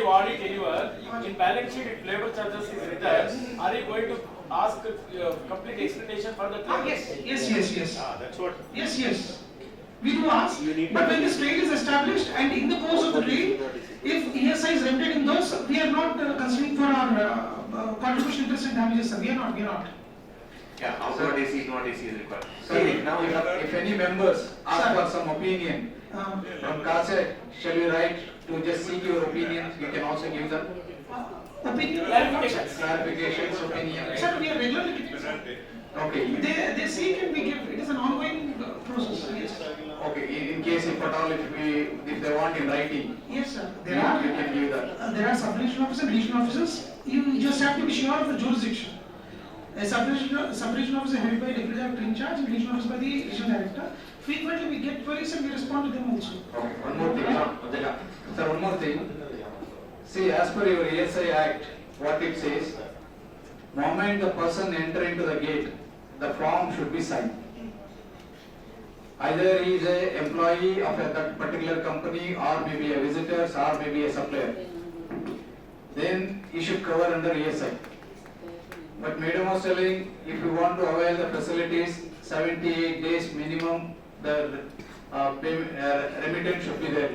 audit anywhere, in balance sheet, if labor charges is written, are you going to ask complete explanation for the claim? Yes. That's what. Yes. We do ask, but when this trail is established and in the course of the trail, if ESI is rented in those, we are not considering for our contribution interest and damages, sir. We are not. Yeah, outward AC, not AC is required. Sir, now if any members ask for some opinion from CASET, shall we write to just seek your opinions? You can also give them Opinion? clarifications, opinions. Sir, we are regularly getting, sir. Okay. They seek and we give. It is an ongoing process. Yes. Okay. In case if at all if they want in writing. Yes, sir. You can give that. There are sub-regional officers, regional officers. You just have to be sure of the jurisdiction. A sub-regional officer headed by deputy director in charge and regional officer by the regional director. Frequently we get queries and we respond to them also. Okay. One more thing. Sir, one more thing. See, as per your ESI Act, what it says, moment the person enter into the gate, the form should be signed. Either he is an employee of that particular company or maybe a visitor or maybe a supplier. Then he should cover under ESI. But Madam was telling, if you want to avail the facilities, 78 days minimum, the remittance should be there.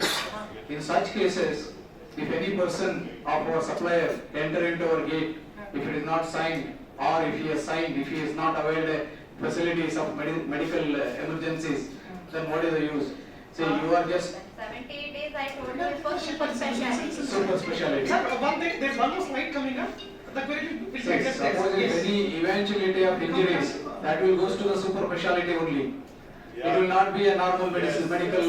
In such cases, if any person of our supplier enter into our gate, if it is not signed, or if he has signed, if he is not availed facilities of medical emergencies, then what is the use? Say you are just 78 days I told you is for super speciality. super specialty. Sir, one thing, there's one more slide coming up. The query will be Yes, suppose if any eventuality of injuries, that will goes to the super specialty only. It will not be a normal medical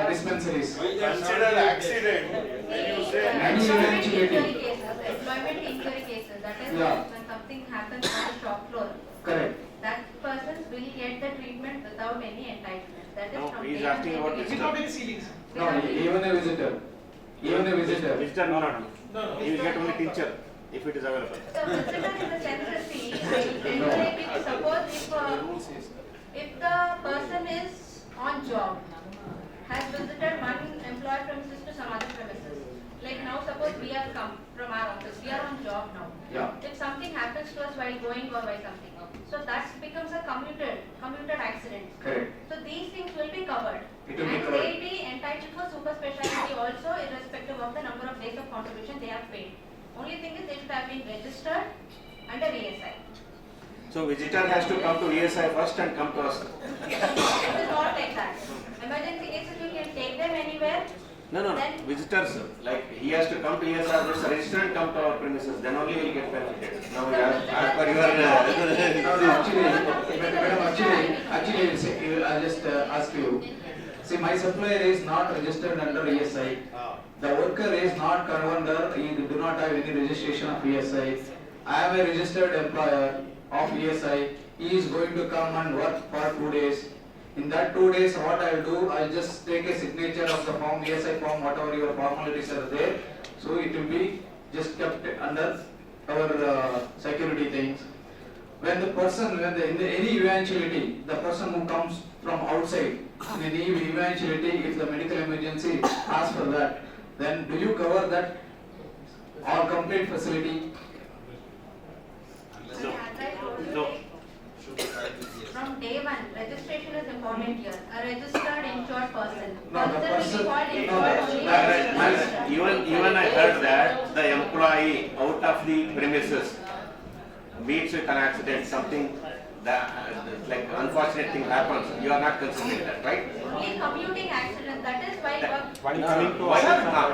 dispensaries. Consider accident, when you say Any Employment injury eventuality. cases, employment injury cases, that is Yeah. when something happens on the shop floor, Correct. that person will get the treatment without any entitlement. That is No, from he is day one asking till about the this. end. without any ceilings. No, even a visitor. Even a visitor. Visitor, no. No. He will get only teacher if it is available. So visitor in the sense that see, I suppose if the person is on job, has visited one employee premises to some other premises. Like now suppose we have come from our office, we are on job now. Yeah. If something happens to us while going or by something, so that becomes a commuted accident. Correct. So these things will be covered. It will be And covered. they will be entitled for super specialty also irrespective of the number of days of contribution they have paid. Only thing is they should have been registered under ESI. So visitor has to come to ESI first and come to us. It is not like that. Emergency cases you can take them anywhere. No. Then Visitors, like he has to come to ESI first, register and come to our premises, then only he will get benefited. Now, as per your. Actually, I'll just ask you. See, my supplier is not registered under ESI. The worker is not covered under, he do not have any registration of ESI. I am a registered employer of ESI. He is going to come and work for 2 days. In that 2 days, what I will do, I will just take a signature of the form, ESI form, whatever your formalities are there. So it will be just kept under our security things. When the person, in any eventuality, the person who comes from outside, in any eventuality, if the medical emergency asks for that, then do you cover that or complete facility? as I told you, No. from day one, registration is important here. A registered insured person. No, the Person will be called person- insured only when registered. Even I heard that the employee out of the premises meets with an accident, something that like unfortunate thing happens, you are not considering that, right? Only commuting accident, that is why While coming to Why? us,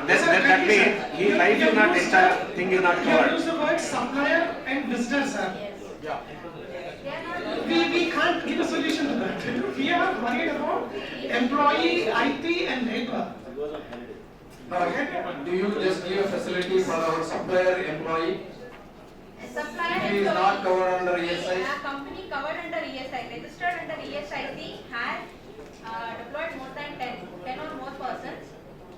That means his life is not, entire thing is not You have covered. used the word supplier and visitor, sir. yes. Yeah. They are not we can't give a solution to that. We are worried about employee, IT and labor. Now, do you just give a facility for our supplier employee? Supplier He is not covered under ESI? A company covered under ESI, registered under ESIC, has deployed more than 10 or more persons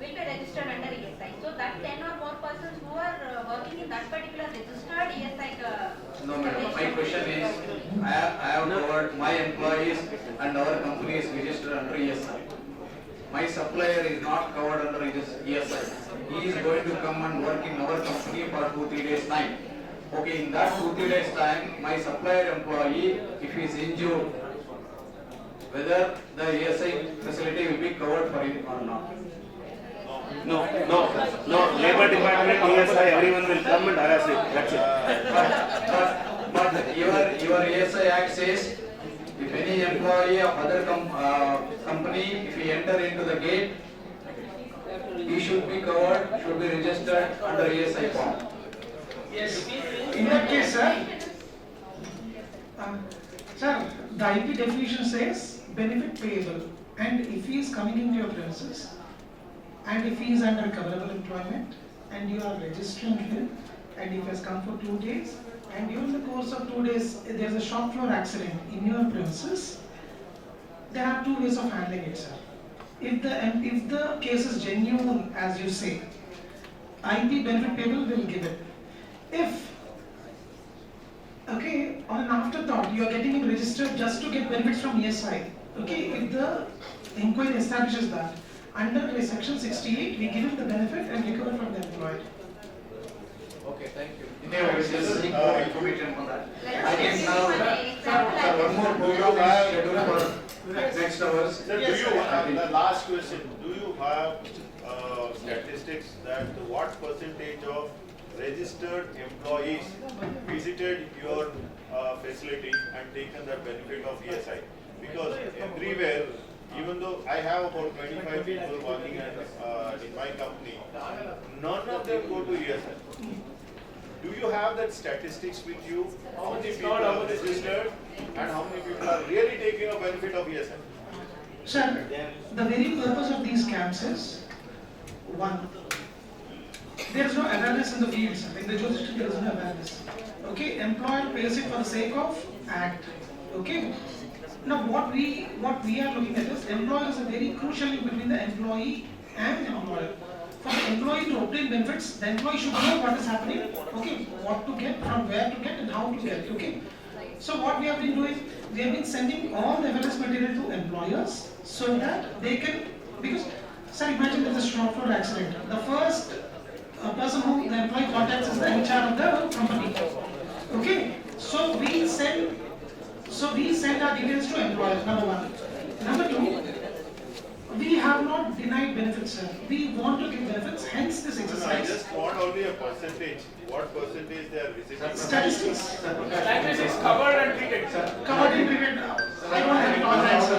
will be registered under ESI. So that 10 or more persons who are working in that particular registered ESI. No, madam. My question is, I have covered my employees and our company is registered under ESI. My supplier is not covered under ESI. He is going to come and work in our company for 2-3 days time. Okay, in that 2-3 days time, my supplier employee, if he is injured, whether the ESI facility will be covered for him or not. No, labor department, ESI, everyone will come and harass it, that's it. But your ESI Act says, if any employee of other company, if he enter into the gate, he should be covered, should be registered under ESI form. Yes. In that case, sir, sir, the IP definition says benefit payable, and if he is coming into your premises, and if he is under coverable employment, and you are registering him, and if he has come for 2 days, and during the course of 2 days, there is a shop floor accident in your premises, there are 2 ways of handling it, sir. If the case is genuine, as you say, IP benefit payable will give it. If, okay, on an afterthought, you are getting him registered just to get benefits from ESI, okay, if the inquiry establishes that, under section 68, we give him the benefit and recover from the employer. Okay, thank you. Anyway, just seek more information on that. I guess now, one more program is scheduled for next hours. Sir, the last question, do you have statistics that what percentage of registered employees visited your facility and taken the benefit of ESI? Because everywhere, even though I have about 25 people working in my company, none of them go to ESI. Do you have that statistics with you? How many people are registered and how many people are really taking a benefit of ESI? Sir, the very purpose of these camps is, one, there is no awareness in the field, sir. In the jurisdiction, there is no awareness. Okay, employer pays it for the sake of act. Okay. Now, what we are looking at is employer is a very crucial link between the employee and employer. For the employee to obtain benefits, the employee should know what is happening. Okay, what to get, from where to get, and how to get. Okay. So what we have been doing, we have been sending all the awareness material to employers so that they can, because, sir, imagine there is a shop floor accident. The first person who the employee contacts is the HR of the company. Okay, so we send our details to employers, number one. Number two, we have not denied benefits, sir. We want to give benefits, hence this I exercise. just want only a percentage. What percentage they are receiving? Statistics. Statistics covered and treated, sir. Covered and treated. I don't have it on hand, sir.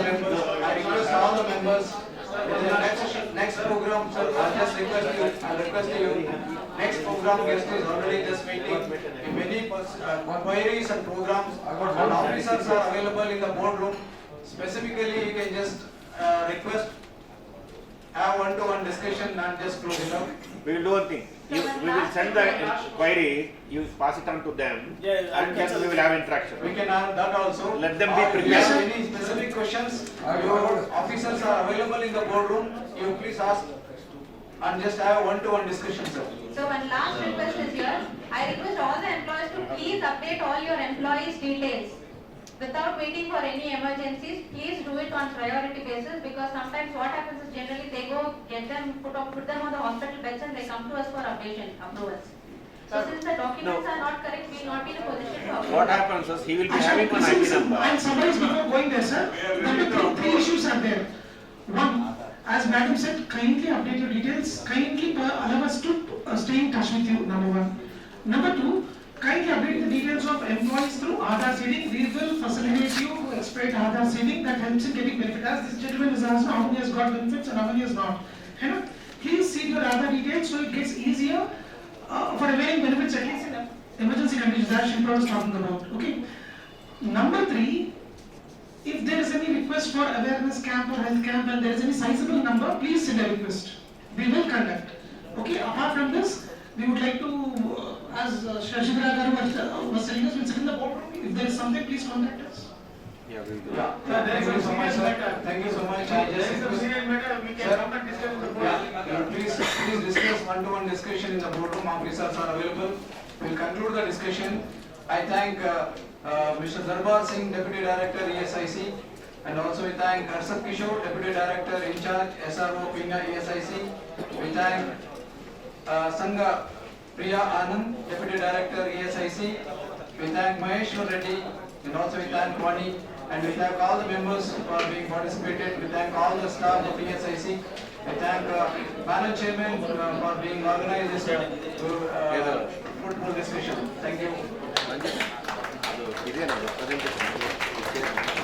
I request all the members, in the next program, sir, I'll request you, next program guest is already just meeting. If any queries and programs, and officers are available in the boardroom, specifically you can just request, have one-to-one discussion and just close it out. We will do one thing. We will send the query, you pass it on to them, and then we will have interaction. We can have that also. Let them be If you prepared. have any specific questions, your officers are available in the boardroom, you please ask and just have one-to-one discussion, sir. So one last request is here. I request all the employees to please update all your employees' details. Without waiting for any emergencies, please do it on priority basis, because sometimes what happens is generally they go get them, put them on the hospital beds and they come to us for approvals. So since the documents are not correct, we will not be in a position to approve. What happens is, he will be having an IP number. And somebody's before going there, sir. Number three issues are there. One, as madam said, kindly update your details. Kindly allow us to stay in touch with you, number one. Number two, kindly update the details of employees through Aadhaar seeding. We will facilitate you to expedite Aadhaar seeding that helps in getting benefit. As this gentleman is asked how many has got benefits and how many has not. Please seed your Aadhaar details so it gets easier for availing benefits, at least in emergency conditions, as Shilpa was talking about. Okay. Number three, request for awareness camp or health camp and there is any sizable number, please send a request. We will conduct. Okay, apart from this, we would like to, as Shashidhara Garu was telling us, we'll sit in the boardroom. If there is something, please contact us. Yeah, There is thank you a so much, serious sir. matter. Thank you so much. I There just is a request- serious matter, we can Sir. come and discuss in the board. Yeah, please discuss one-to-one discussion in the boardroom. Officers are available. We'll conclude the discussion. I thank Mr. Darbar Singh, Deputy Director, ESIC, and also we thank Arsad Kishore, Deputy Director in charge, SRO, Pina, ESIC. We thank Sangha Priya Anand, Deputy Director, ESIC. We thank Maheshwar Reddy, and also we thank Vani, and we thank all the members for being participated. We thank all the staff of ESIC. We thank panel chairman for being organized this fruitful discussion. Thank you. ಇದೇನದು presentation